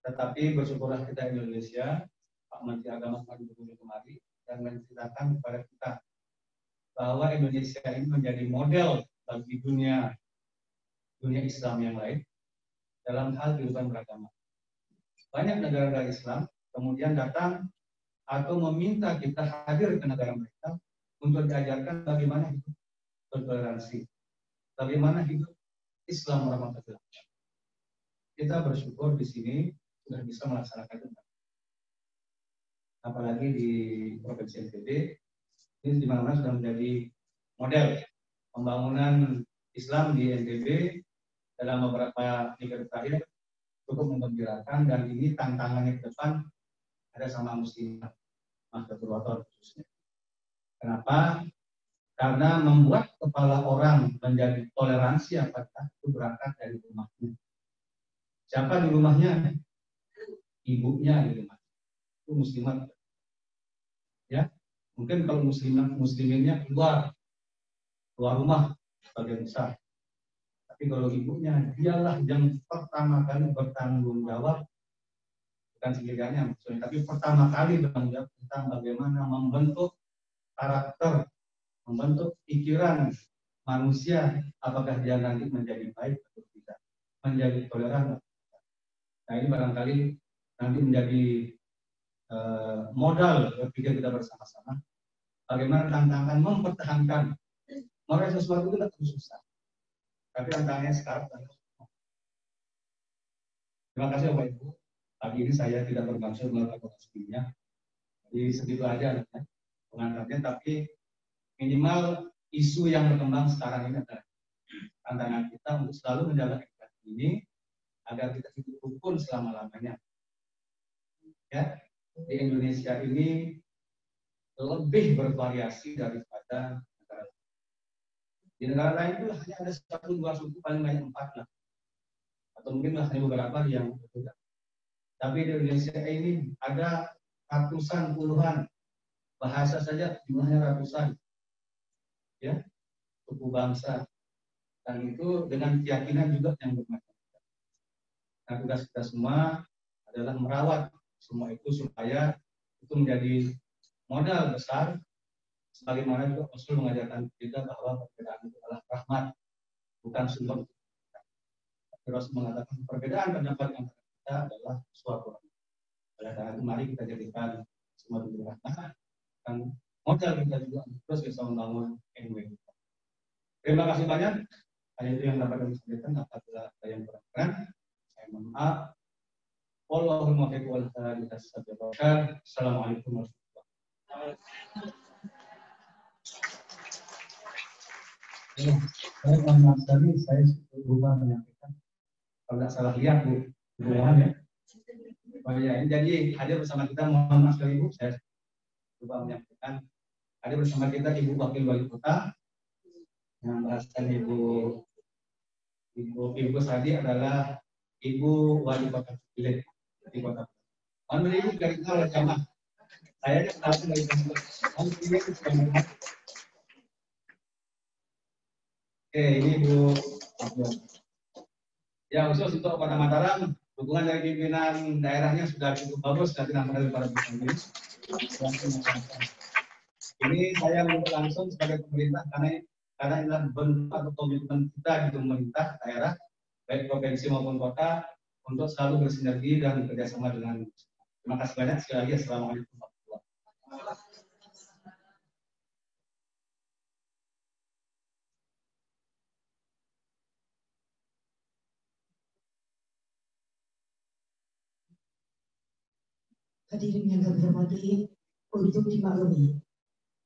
Tetapi bersyukurlah kita Indonesia, Pak Menteri Agama kemarin dan menceritakan kepada kita bahwa Indonesia ini menjadi model bagi dunia Islam yang lain dalam hal kehidupan beragama. Banyak negara-negara Islam kemudian datang atau meminta kita hadir ke negara mereka untuk diajarkan bagaimana hidup bertoleransi, bagaimana hidup Islam rahmatan. Kita bersyukur di sini sudah bisa melaksanakan itu. Apalagi di Provinsi NTB, ini di mana sudah menjadi model pembangunan Islam di NTB dalam beberapa dekade terakhir cukup menggembirakan, dan ini tantangannya ke depan ada sama Muslimat Nahdlatul Wathon khususnya. Kenapa? Karena membuat kepala orang menjadi toleransi apakah itu berangkat dari rumahnya. Siapa di rumahnya? Ibunya di rumah. Itu muslimat. Ya, mungkin kalau musliminnya keluar, keluar rumah sebagian besar. Tapi kalau ibunya, dialah yang pertama kali bertanggung jawab, bukan sendiriannya maksudnya, tapi pertama kali bertanggung jawab tentang bagaimana membentuk karakter, membentuk pikiran manusia, apakah dia nanti menjadi baik atau tidak, menjadi toleran. Nah ini barangkali nanti menjadi modal berpikir kita bersama-sama. Bagaimana tantangan mempertahankan, meraih sesuatu itu tidak susah. Tapi tantangannya sekarang. Terima kasih Bapak Ibu. Pagi ini saya tidak bermaksud melakukan resminya. Jadi segitu aja pengantarnya, tapi minimal isu yang berkembang sekarang ini adalah tantangan kita untuk selalu menjaga edukasi ini agar kita hidup rukun selama-lamanya. Ya, di Indonesia ini lebih bervariasi daripada negara lain. Di negara lain itu hanya ada 1-2 suku, paling banyak 4 lah. Atau mungkin hanya beberapa yang berbeda. Tapi di Indonesia ini ada ratusan, puluhan bahasa saja jumlahnya ratusan, ya, suku bangsa, dan itu dengan keyakinan juga yang bermacam-macam. Nah, tugas kita semua adalah merawat semua itu supaya itu menjadi modal besar, sebagaimana juga Rasul mengajarkan kita bahwa perbedaan itu adalah rahmat, bukan sumber. Rasul mengatakan perbedaan pendapat yang kita adalah suatu rahmat. Oleh karena itu mari kita jadikan semua itu rahmat dan modal kita juga terus bisa membangun NW. Terima kasih banyak. Hanya itu yang dapat kami sampaikan. Apabila ada yang kurang, saya mohon maaf. Wallahul muwaffiq wal hidayah. Assalamualaikum warahmatullahi wabarakatuh. Saya mohon maaf sekali, saya lupa menyampaikan. Kalau tidak salah lihat Bu, mohon ya. Oh ya, jadi hadir bersama kita, mohon maaf sekali Bu, saya lupa menyampaikan. Hadir bersama kita Ibu Wakil Wali Kota, yang bahasan Ibu Sadi adalah Ibu Wali Kota Cilik di Kota. Mohon Ibu dari kita jamaah. Saya tahu dari teman. Oke, ini Bu. Ya, khusus untuk Kota Mataram, dukungan dari pimpinan daerahnya sudah cukup bagus, sudah tidak dari para pimpinan. Ini saya minta langsung sebagai pemerintah karena inilah bentuk atau komitmen kita di pemerintah daerah, baik provinsi maupun kota, untuk selalu bersinergi dan bekerjasama dengan. Terima kasih banyak sekali lagi. Assalamualaikum warahmatullahi wabarakatuh. Hadirin yang kami hormati, untuk dimaklumi,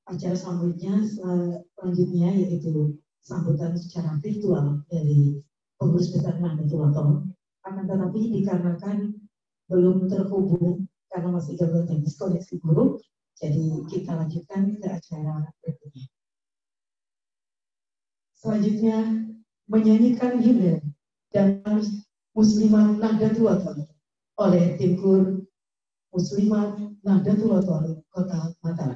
acara selanjutnya yaitu sambutan secara virtual dari pengurus besar Nahdlatul Ulama, akan tetapi dikarenakan belum terhubung karena masih gangguan teknis koneksi buruk, jadi kita lanjutkan ke acara berikutnya. Selanjutnya menyanyikan himne dan Muslimat Nahdlatul Ulama oleh tim KUR Muslimat Nahdlatul Ulama Kota Mataram.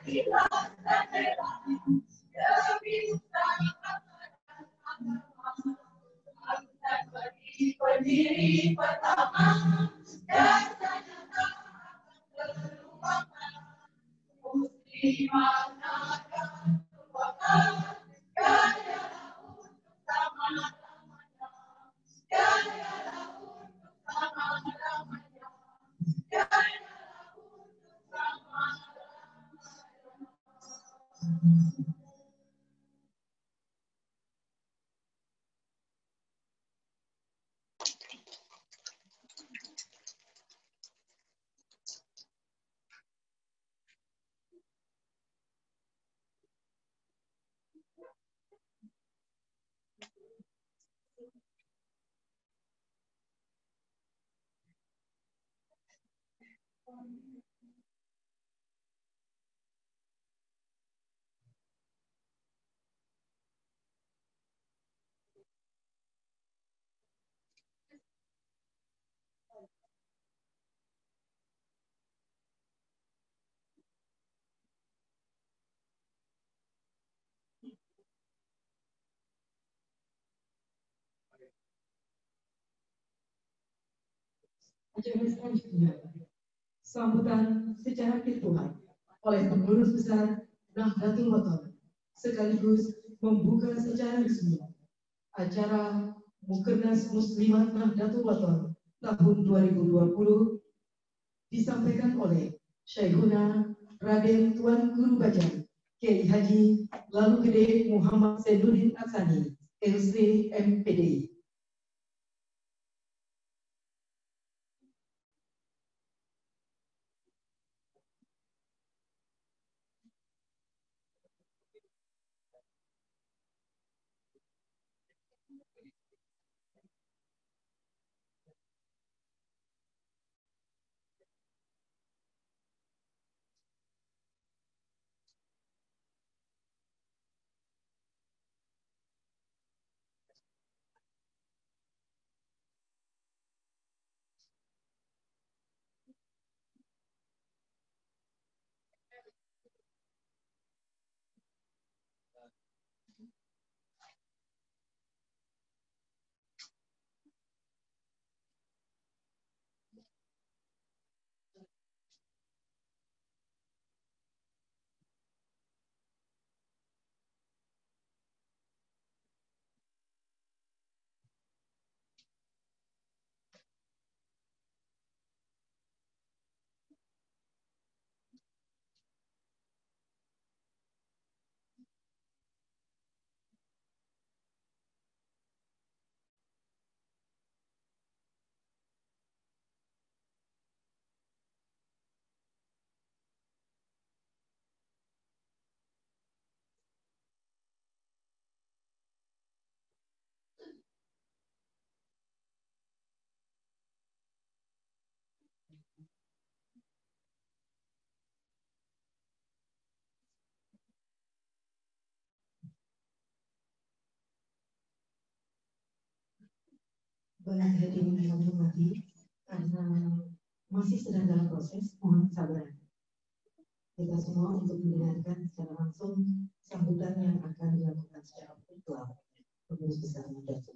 Pendiri pertama dan dimaknakan kekuatan gaya untuk sama-lamanya, gaya untuk sama-lamanya, gaya untuk sama-lamanya. Acara selanjutnya, sambutan secara virtual oleh pengurus besar Nahdlatul Wathon sekaligus membuka secara resmi acara Mukernas Muslimat Nahdlatul Wathon tahun 2020 disampaikan oleh Syekhuna Raden Tuan Guru Bajang Kiai Haji Lalu Gede Muhammad Zainuddin Aksani LC MPD. Baik hadirin yang hormati, karena masih sedang dalam proses, mohon kesabaran kita semua untuk mendengarkan secara langsung sambutan yang akan dilakukan secara virtual pengurus besar Nahdlatul.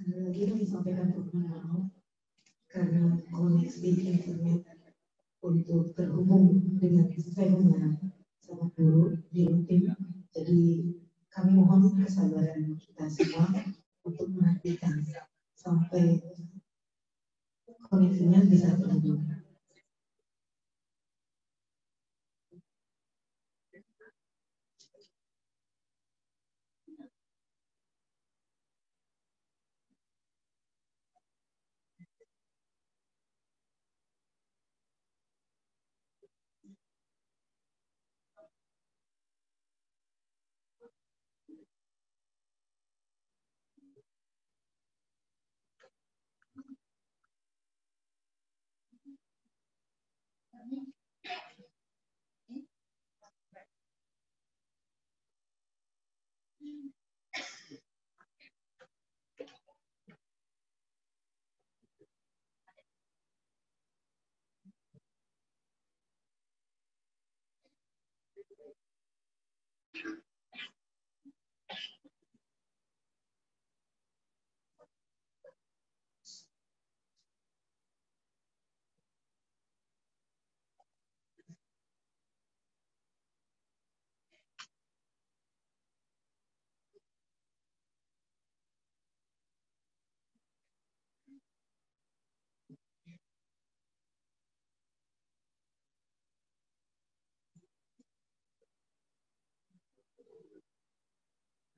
Sekali lagi kami sampaikan permohonan maaf karena koneksi internet untuk terhubung dengan saya sangat buruk di tim. Jadi kami mohon kesabaran kita semua untuk menantikan sampai koneksinya bisa terhubung.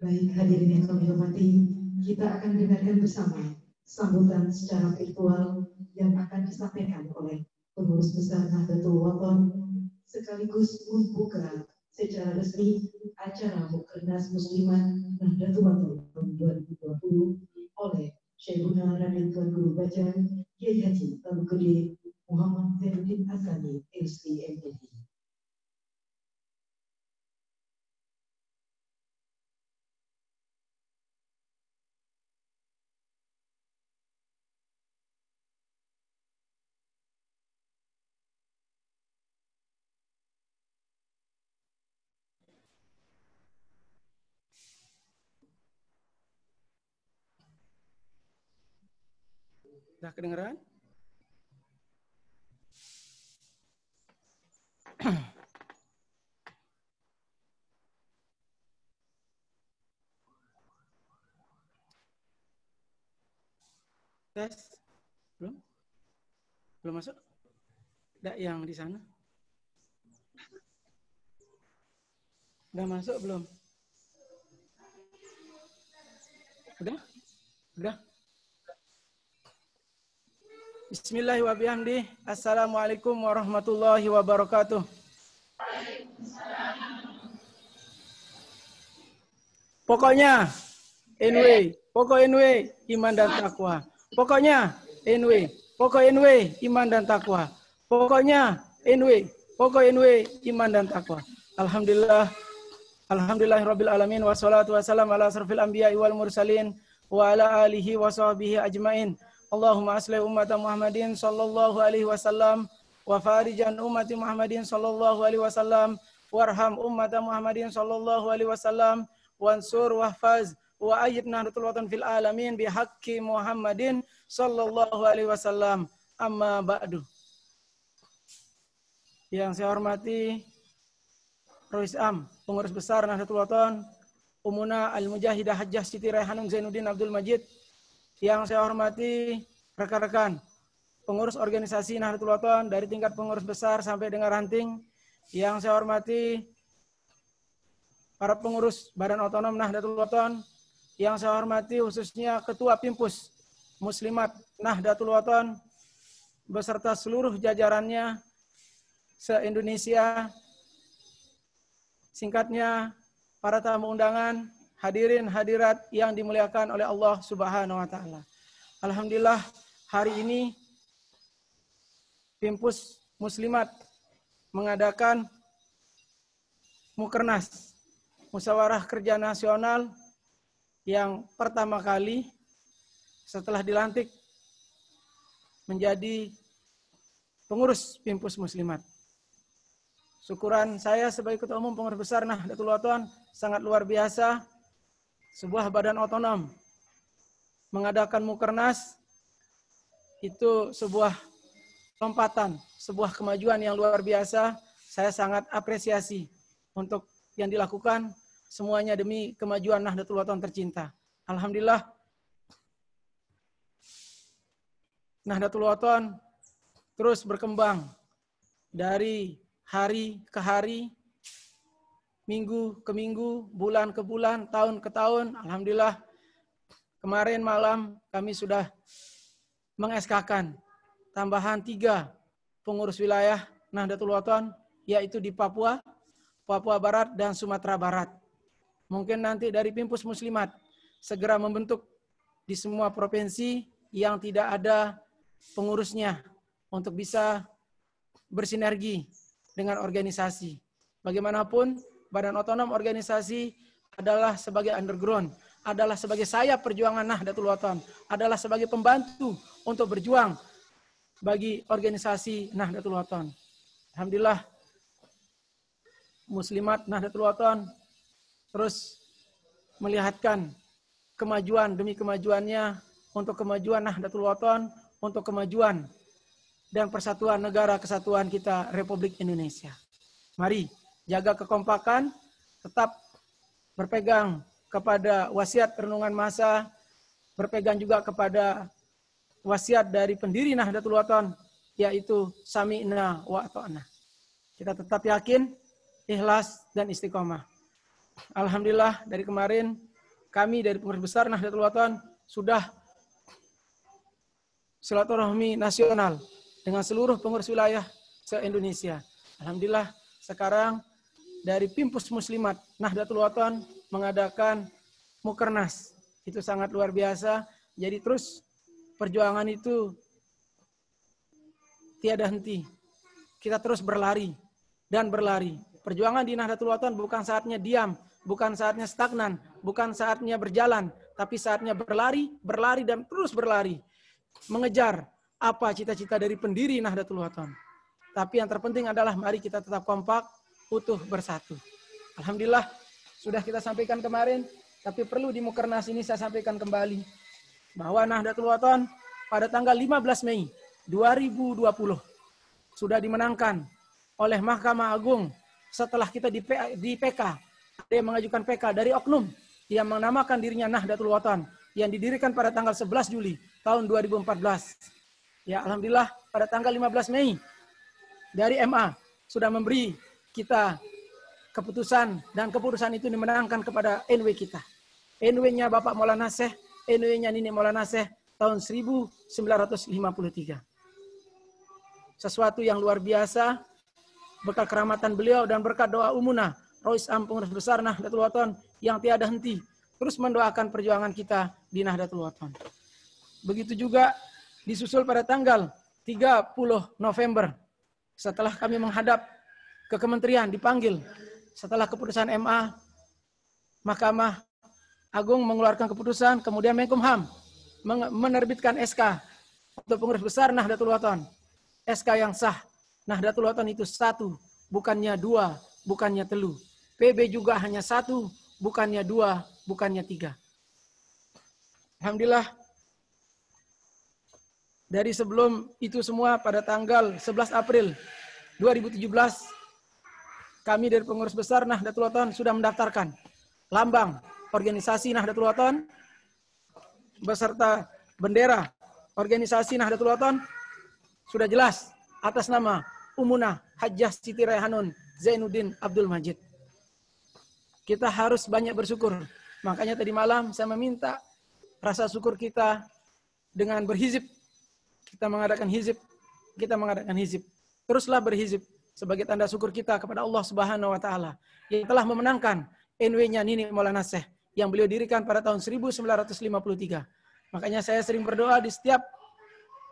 Baik hadirin yang kami hormati, kita akan dengarkan bersama sambutan secara virtual yang akan disampaikan oleh Pengurus Besar Nahdlatul Wathon sekaligus membuka secara resmi acara Mukernas Muslimat Nahdlatul Wathon tahun 2020 oleh Syekhuna Raden Tuan Guru Bajang Kiai Haji Abu Gede Muhammad Zainuddin Asani STMPD. Sudah kedengeran? Tes? Belum? Belum masuk? Tidak yang di sana? Udah masuk belum? Udah? Udah? Bismillahirrahmanirrahim. Assalamualaikum warahmatullahi wabarakatuh. Pokoknya NW, pokok NW iman dan takwa. Pokoknya NW, pokok NW iman dan takwa. Pokoknya NW, pokok NW iman dan takwa. Alhamdulillah, alhamdulillahirabbil alamin wassalatu wassalamu ala asrofil anbiya'i wal mursalin wa ala alihi wa sahbihi ajmain. Allahumma aslih ummata Muhammadin sallallahu alaihi wasallam wa farijan ummati Muhammadin sallallahu alaihi wasallam warham ummata Muhammadin sallallahu alaihi wasallam wansur wahfaz wa ayyid nahdlatul watan fil alamin bihaqqi Muhammadin sallallahu alaihi wasallam. Amma ba'du. Yang saya hormati Rois Am, Pengurus Besar Nahdlatul Watan, Umuna Al-Mujahidah Hajjah Siti Raihanung Zainuddin Abdul Majid. Yang saya hormati rekan-rekan pengurus organisasi Nahdlatul Watan dari tingkat pengurus besar sampai dengan ranting. Yang saya hormati para pengurus Badan Otonom Nahdlatul Watan. Yang saya hormati khususnya Ketua Pimpus Muslimat Nahdlatul Watan beserta seluruh jajarannya se-Indonesia. Singkatnya, para tamu undangan, hadirin hadirat yang dimuliakan oleh Allah Subhanahu wa taala. Alhamdulillah hari ini Pimpus Muslimat mengadakan Mukernas, Musyawarah Kerja Nasional yang pertama kali setelah dilantik menjadi pengurus Pimpus Muslimat. Syukuran saya sebagai Ketua Umum Pengurus Besar Nahdlatul Watan sangat luar biasa. Sebuah badan otonom mengadakan Mukernas itu sebuah lompatan, sebuah kemajuan yang luar biasa. Saya sangat apresiasi untuk yang dilakukan, semuanya demi kemajuan Nahdlatul Watan tercinta. Alhamdulillah, Nahdlatul Watan terus berkembang dari hari ke hari, minggu ke minggu, bulan ke bulan, tahun ke tahun. Alhamdulillah, kemarin malam kami sudah meng-SK-kan tambahan 3 pengurus wilayah Nahdlatul Watan, yaitu di Papua, Papua Barat, dan Sumatera Barat. Mungkin nanti dari Pimpus Muslimat segera membentuk di semua provinsi yang tidak ada pengurusnya untuk bisa bersinergi dengan organisasi. Bagaimanapun, Badan Otonom organisasi adalah sebagai underground, adalah sebagai sayap perjuangan Nahdlatul Watan, adalah sebagai pembantu untuk berjuang bagi organisasi Nahdlatul Watan. Alhamdulillah, Muslimat Nahdlatul Watan terus melihatkan kemajuan demi kemajuannya untuk kemajuan Nahdlatul Watan, untuk kemajuan dan persatuan negara kesatuan kita Republik Indonesia. Mari jaga kekompakan, tetap berpegang kepada wasiat renungan masa, berpegang juga kepada wasiat dari pendiri Nahdlatul Watan, yaitu sami'na wa ata'na. Kita tetap yakin, ikhlas, dan istiqomah. Alhamdulillah, dari kemarin kami dari Pengurus Besar Nahdlatul Watan sudah silaturahmi nasional dengan seluruh pengurus wilayah se-Indonesia. Alhamdulillah, sekarang dari Pimpus Muslimat Nahdlatul Watan mengadakan Mukernas. Itu sangat luar biasa. Jadi terus perjuangan itu tiada henti. Kita terus berlari dan berlari. Perjuangan di Nahdlatul Watan bukan saatnya diam, bukan saatnya stagnan, bukan saatnya berjalan, tapi saatnya berlari, berlari, dan terus berlari. Mengejar apa cita-cita dari pendiri Nahdlatul Watan. Tapi yang terpenting adalah mari kita tetap kompak, utuh, bersatu. Alhamdulillah, sudah kita sampaikan kemarin, tapi perlu di Mukernas ini saya sampaikan kembali, bahwa Nahdlatul Watan pada tanggal 15 Mei 2020 sudah dimenangkan oleh Mahkamah Agung setelah kita di PK. Ada yang mengajukan PK dari oknum yang menamakan dirinya Nahdlatul Watan yang didirikan pada tanggal 11 Juli tahun 2014. Ya, alhamdulillah pada tanggal 15 Mei dari MA sudah memberi kita keputusan, dan keputusan itu dimenangkan kepada NW kita. NW-nya Bapak Maulana Syekh, NW-nya Nini Maulana Syekh tahun 1953. Sesuatu yang luar biasa, berkat keramatan beliau dan berkat doa umuna, Rois Am Pengurus Besar Nahdlatul Watan yang tiada henti, terus mendoakan perjuangan kita di Nahdlatul Watan. Begitu juga disusul pada tanggal 30 November, setelah kami menghadap ke kementerian, dipanggil, setelah keputusan MA, Mahkamah Agung mengeluarkan keputusan, kemudian Menkumham menerbitkan SK Untuk pengurus besar Nahdlatul Wathon, SK yang sah, Nahdlatul Wathon itu 1, bukannya 2, bukannya 3. PB juga hanya 1, bukannya 2, bukannya 3. Alhamdulillah, dari sebelum itu semua pada tanggal 11 April 2017, kami dari pengurus besar Nahdlatul Wathon sudah mendaftarkan lambang organisasi Nahdlatul Wathon beserta bendera organisasi Nahdlatul Wathon sudah jelas atas nama Umunah Hajjah Siti Raihanun Zainuddin Abdul Majid. Kita harus banyak bersyukur. Makanya tadi malam saya meminta rasa syukur kita dengan berhizib. Kita mengadakan hizib. Teruslah berhizib sebagai tanda syukur kita kepada Allah Subhanahu wa taala yang telah memenangkan NW-nya Nini Maulana Syekh yang beliau dirikan pada tahun 1953. Makanya saya sering berdoa di setiap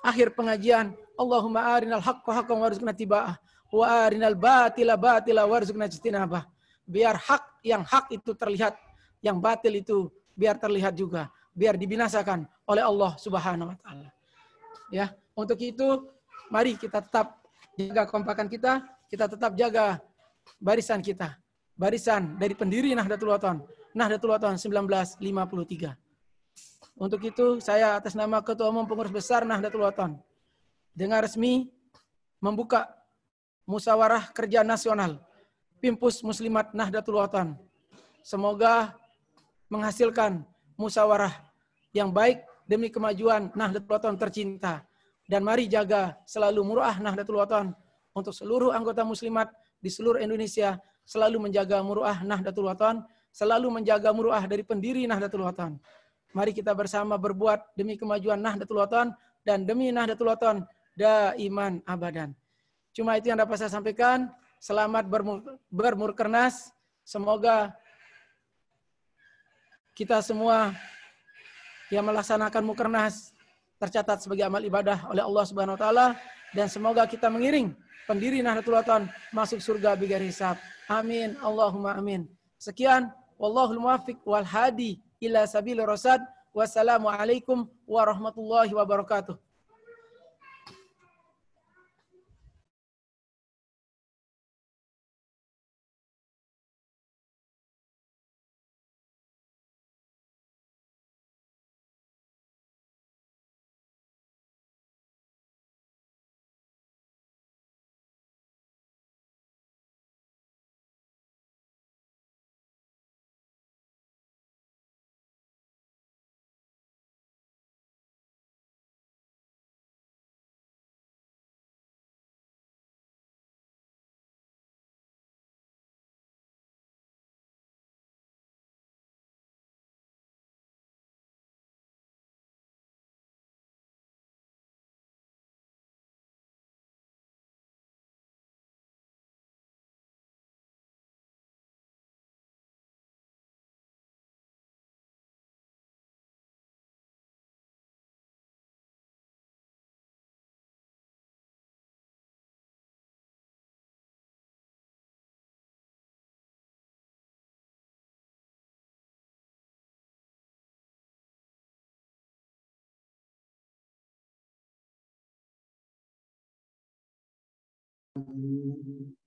akhir pengajian, Allahumma arinal haqqa haqqan warzuqna tiba'ah wa arinal batila batila warzuqna ijtinabah. Biar yang hak itu terlihat, yang batil itu biar terlihat juga, biar dibinasakan oleh Allah Subhanahu wa taala. Ya, untuk itu mari kita tetap jaga kompakan kita tetap jaga barisan kita. Barisan dari pendiri Nahdlatul Wathon 1953. Untuk itu saya atas nama Ketua Umum Pengurus Besar Nahdlatul Wathon dengan resmi membuka musyawarah kerja nasional Pimpus Muslimat Nahdlatul Wathon. Semoga menghasilkan musyawarah yang baik demi kemajuan Nahdlatul Wathon tercinta. Dan mari jaga selalu muruah Nahdlatul Wathon untuk seluruh anggota muslimat di seluruh Indonesia, selalu menjaga muruah Nahdlatul Wathon, selalu menjaga muruah dari pendiri Nahdlatul Wathon. Mari kita bersama berbuat demi kemajuan Nahdlatul Wathon dan demi Nahdlatul Wathon daiman abadan. Cuma itu yang dapat saya sampaikan. Selamat bermukernas. Semoga kita semua yang melaksanakan mukernas tercatat sebagai amal ibadah oleh Allah Subhanahu wa taala dan semoga kita mengiring pendiri Nahdlatul Wathon masuk surga bighairi hisab. Amin. Allahumma amin. Sekian, wallahul muwaffiq wal hadi ila sabilir rasyad. Wassalamualaikum warahmatullahi wabarakatuh.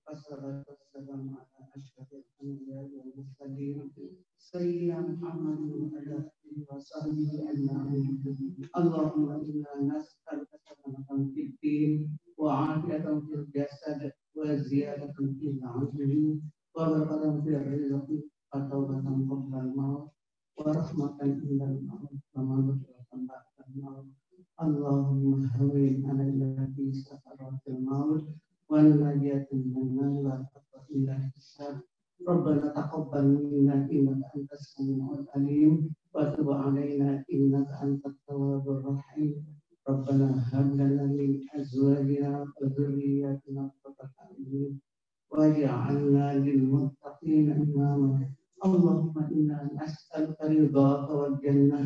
Wassalamu ala asyrafil anbiya'i wal mursalin sayyidina Muhammadin wa ala alihi wa sahbihi ajma'in. Allahumma inna nas'aluka salamatan fid din wa 'afiyatan fil jasad wa ziyadatan fil 'ilmi wa barakatan fil rizqi wa tawbatan qabla al-maut wa rahmatan indal maut wa maghfiratan ba'da al-maut. Allahumma hawwin 'alaina fi sakaratil maut والنجاة من النار إلى الحساب. ربنا تقبل منا إنك أنت السميع العليم وتب علينا إنك أنت التواب الرحيم. ربنا هب لنا من أزواجنا وذرياتنا قرة أعين واجعلنا للمتقين إماما. اللهم إنا نسألك رضاك والجنة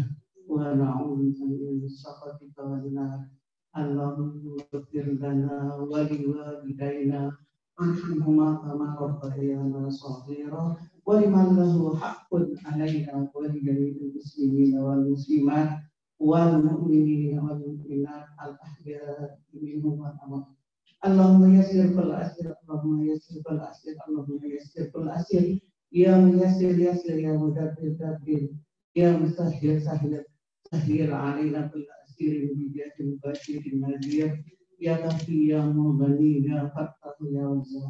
ونعوذ بك من سخطك والنار. Allahumma ighfir lana wa liwalidayna warhamhuma kama rabbayana shaghira wa liman lahu haqqun 'alaina wa li jami'il muslimin wal muslimat والمؤمنين والمؤمنات الأحياء منهم والأموات. اللهم يسر كل أسير، اللهم يسر كل أسير، اللهم يسر كل أسير. يا ميسر يسر، يا مدبر دبر، يا مسهل سهل سهل علينا كل أسير بجاه مباشر نذير. يا كفي يا مغني يا فتح يا وزير.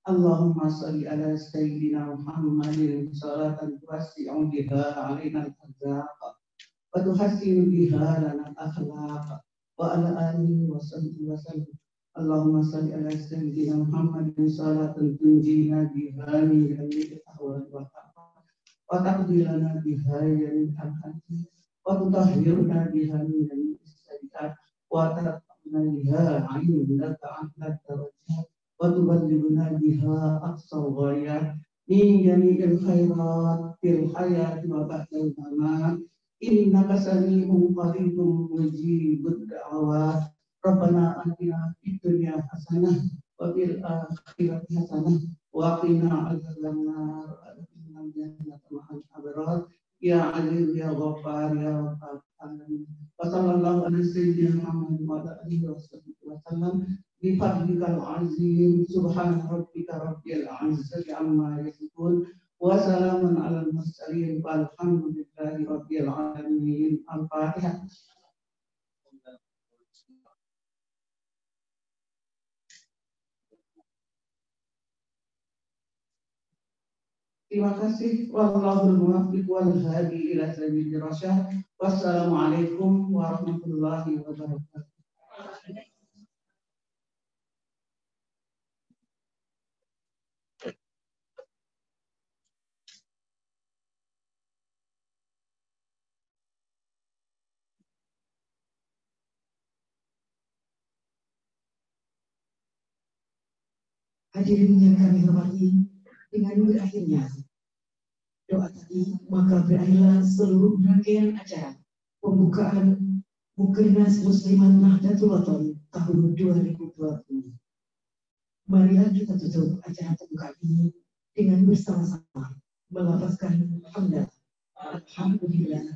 اللهم صل على سيدنا محمد صلاة توسع بها علينا الأرزاق وتحسن بها لنا الأخلاق وعلى آله وصحبه وسلم. اللهم صل على سيدنا محمد صلاة تنجينا بها من جميع الأهوال والآفات وتقضي لنا بها جميع الحاجات وتطهرنا بها من جميع السيئات وترفعنا بها عندك أعلى الدرجات وتبلغنا بها أقصى الغايات من جميع الخيرات في الحياة وبعد الممات. إنك سميع قريب مجيب الدعوات. ربنا آتنا في الدنيا حسنة وفي الآخرة حسنة وقنا عذاب النار وأدخلنا الجنة مع الأبرار. يا عزيز يا غفار يا رب العالمين. وصلى الله على سيدنا محمد وعلى آله وصحبه وسلم بفضلك العظيم. سبحان ربك رب العزة عما يصفون وسلام على المرسلين والحمد لله رب العالمين. الفاتحة. Terima kasih. Wallahul muwaffiq wal hadi ila sabilir rasyad. Wassalamualaikum warahmatullahi wabarakatuh. Hadirin yang kami hormati, dengan berakhirnya doa tadi, maka berakhirlah seluruh rangkaian acara pembukaan Mukernas Muslimat Nahdlatul Wathon tahun 2020. Marilah kita tutup acara pembukaan ini dengan bersama-sama melafazkan hamdalah. Alhamdulillah.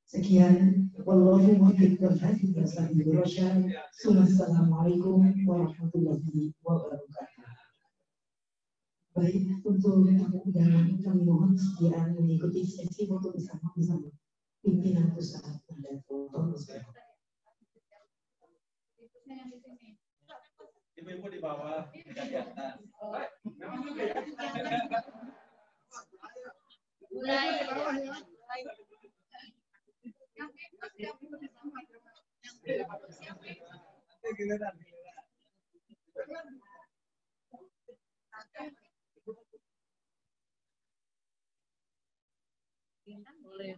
Sekian, wallahu muwaffiq wal hadi ila sabilir rasyad. Assalamualaikum warahmatullahi wabarakatuh. Baik, untuk tamu undangan kami mohon kesediaan mengikuti sesi foto bersama-sama pimpinan pusat Nahdlatul Wathon. Ibu-ibu di bawah, tidak di atas. Boleh.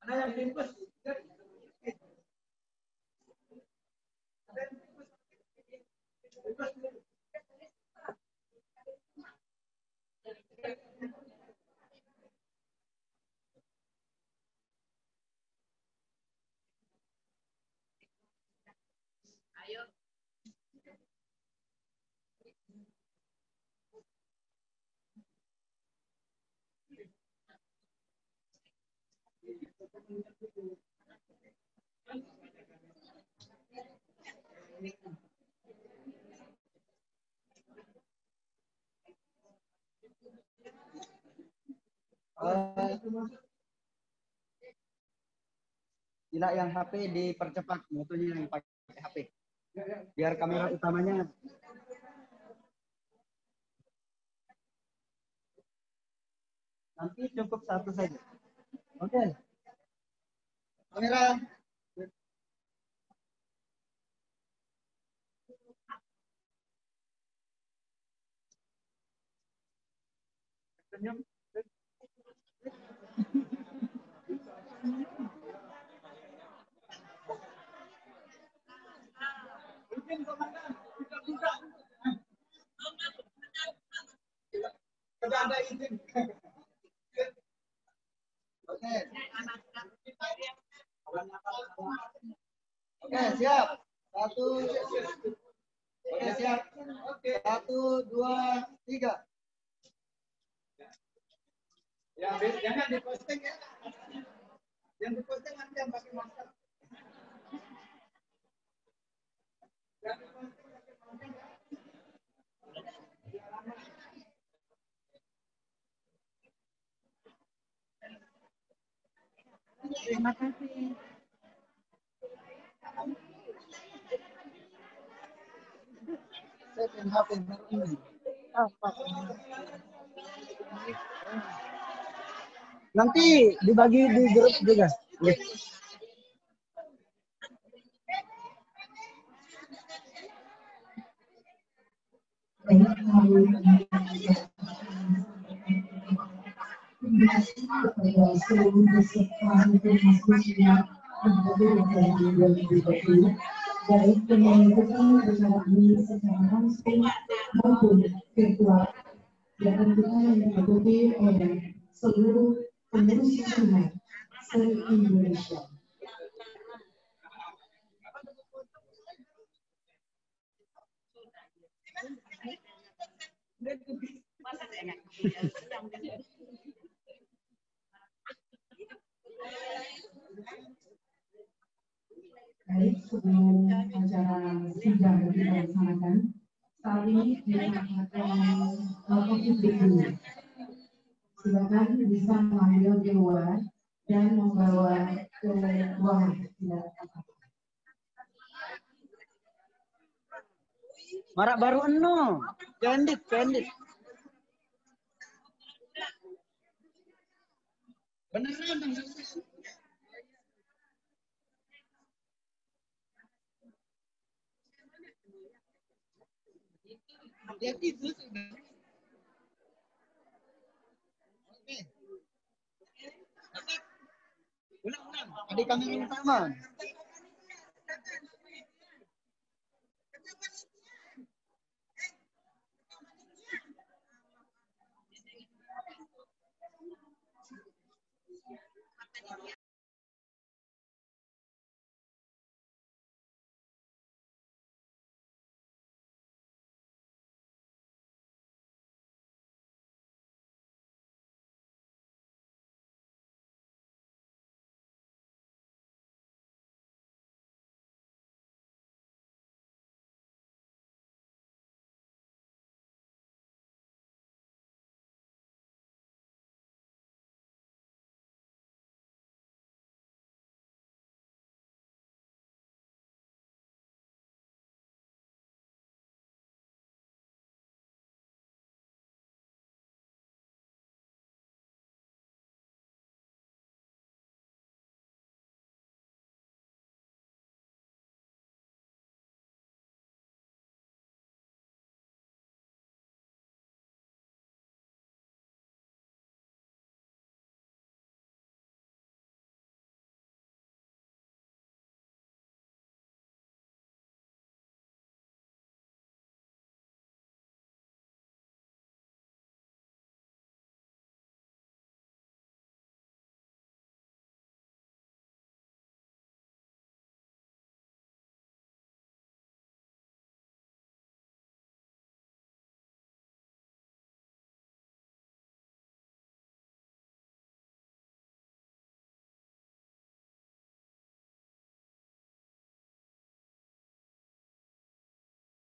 Ada yang diinput. Ayo. Gila yang HP dipercepat, mutunya yang pakai HP. Biar kamera utamanya. Nanti cukup satu saja. Oke. Kamera. Senyum. Tidak ada izin. Oke. Siap. Oke. 1, 2, 3. Ya, jangan diposting ya. Yang diposting nanti yang pakai masker. Terima kasih. Saya HP baru ini. Oh, Pak. Nanti dibagi di grup juga. Ya. kepada seluruh peserta informasi yang hadir pada 2020, baik yang mengikuti acara ini secara langsung maupun virtual, dan tentunya yang diikuti oleh seluruh pengurus sungai se-Indonesia. Baik, sebelum acara sidang dilaksanakan, saat ini kita akan publik dulu. Silakan bisa mengambil di luar dan membawa ke ruangan. Marak baru eno. Candid. Beneran Bang. Hati-hati itu sudah. Oke. Ulang. Adik kamera utama.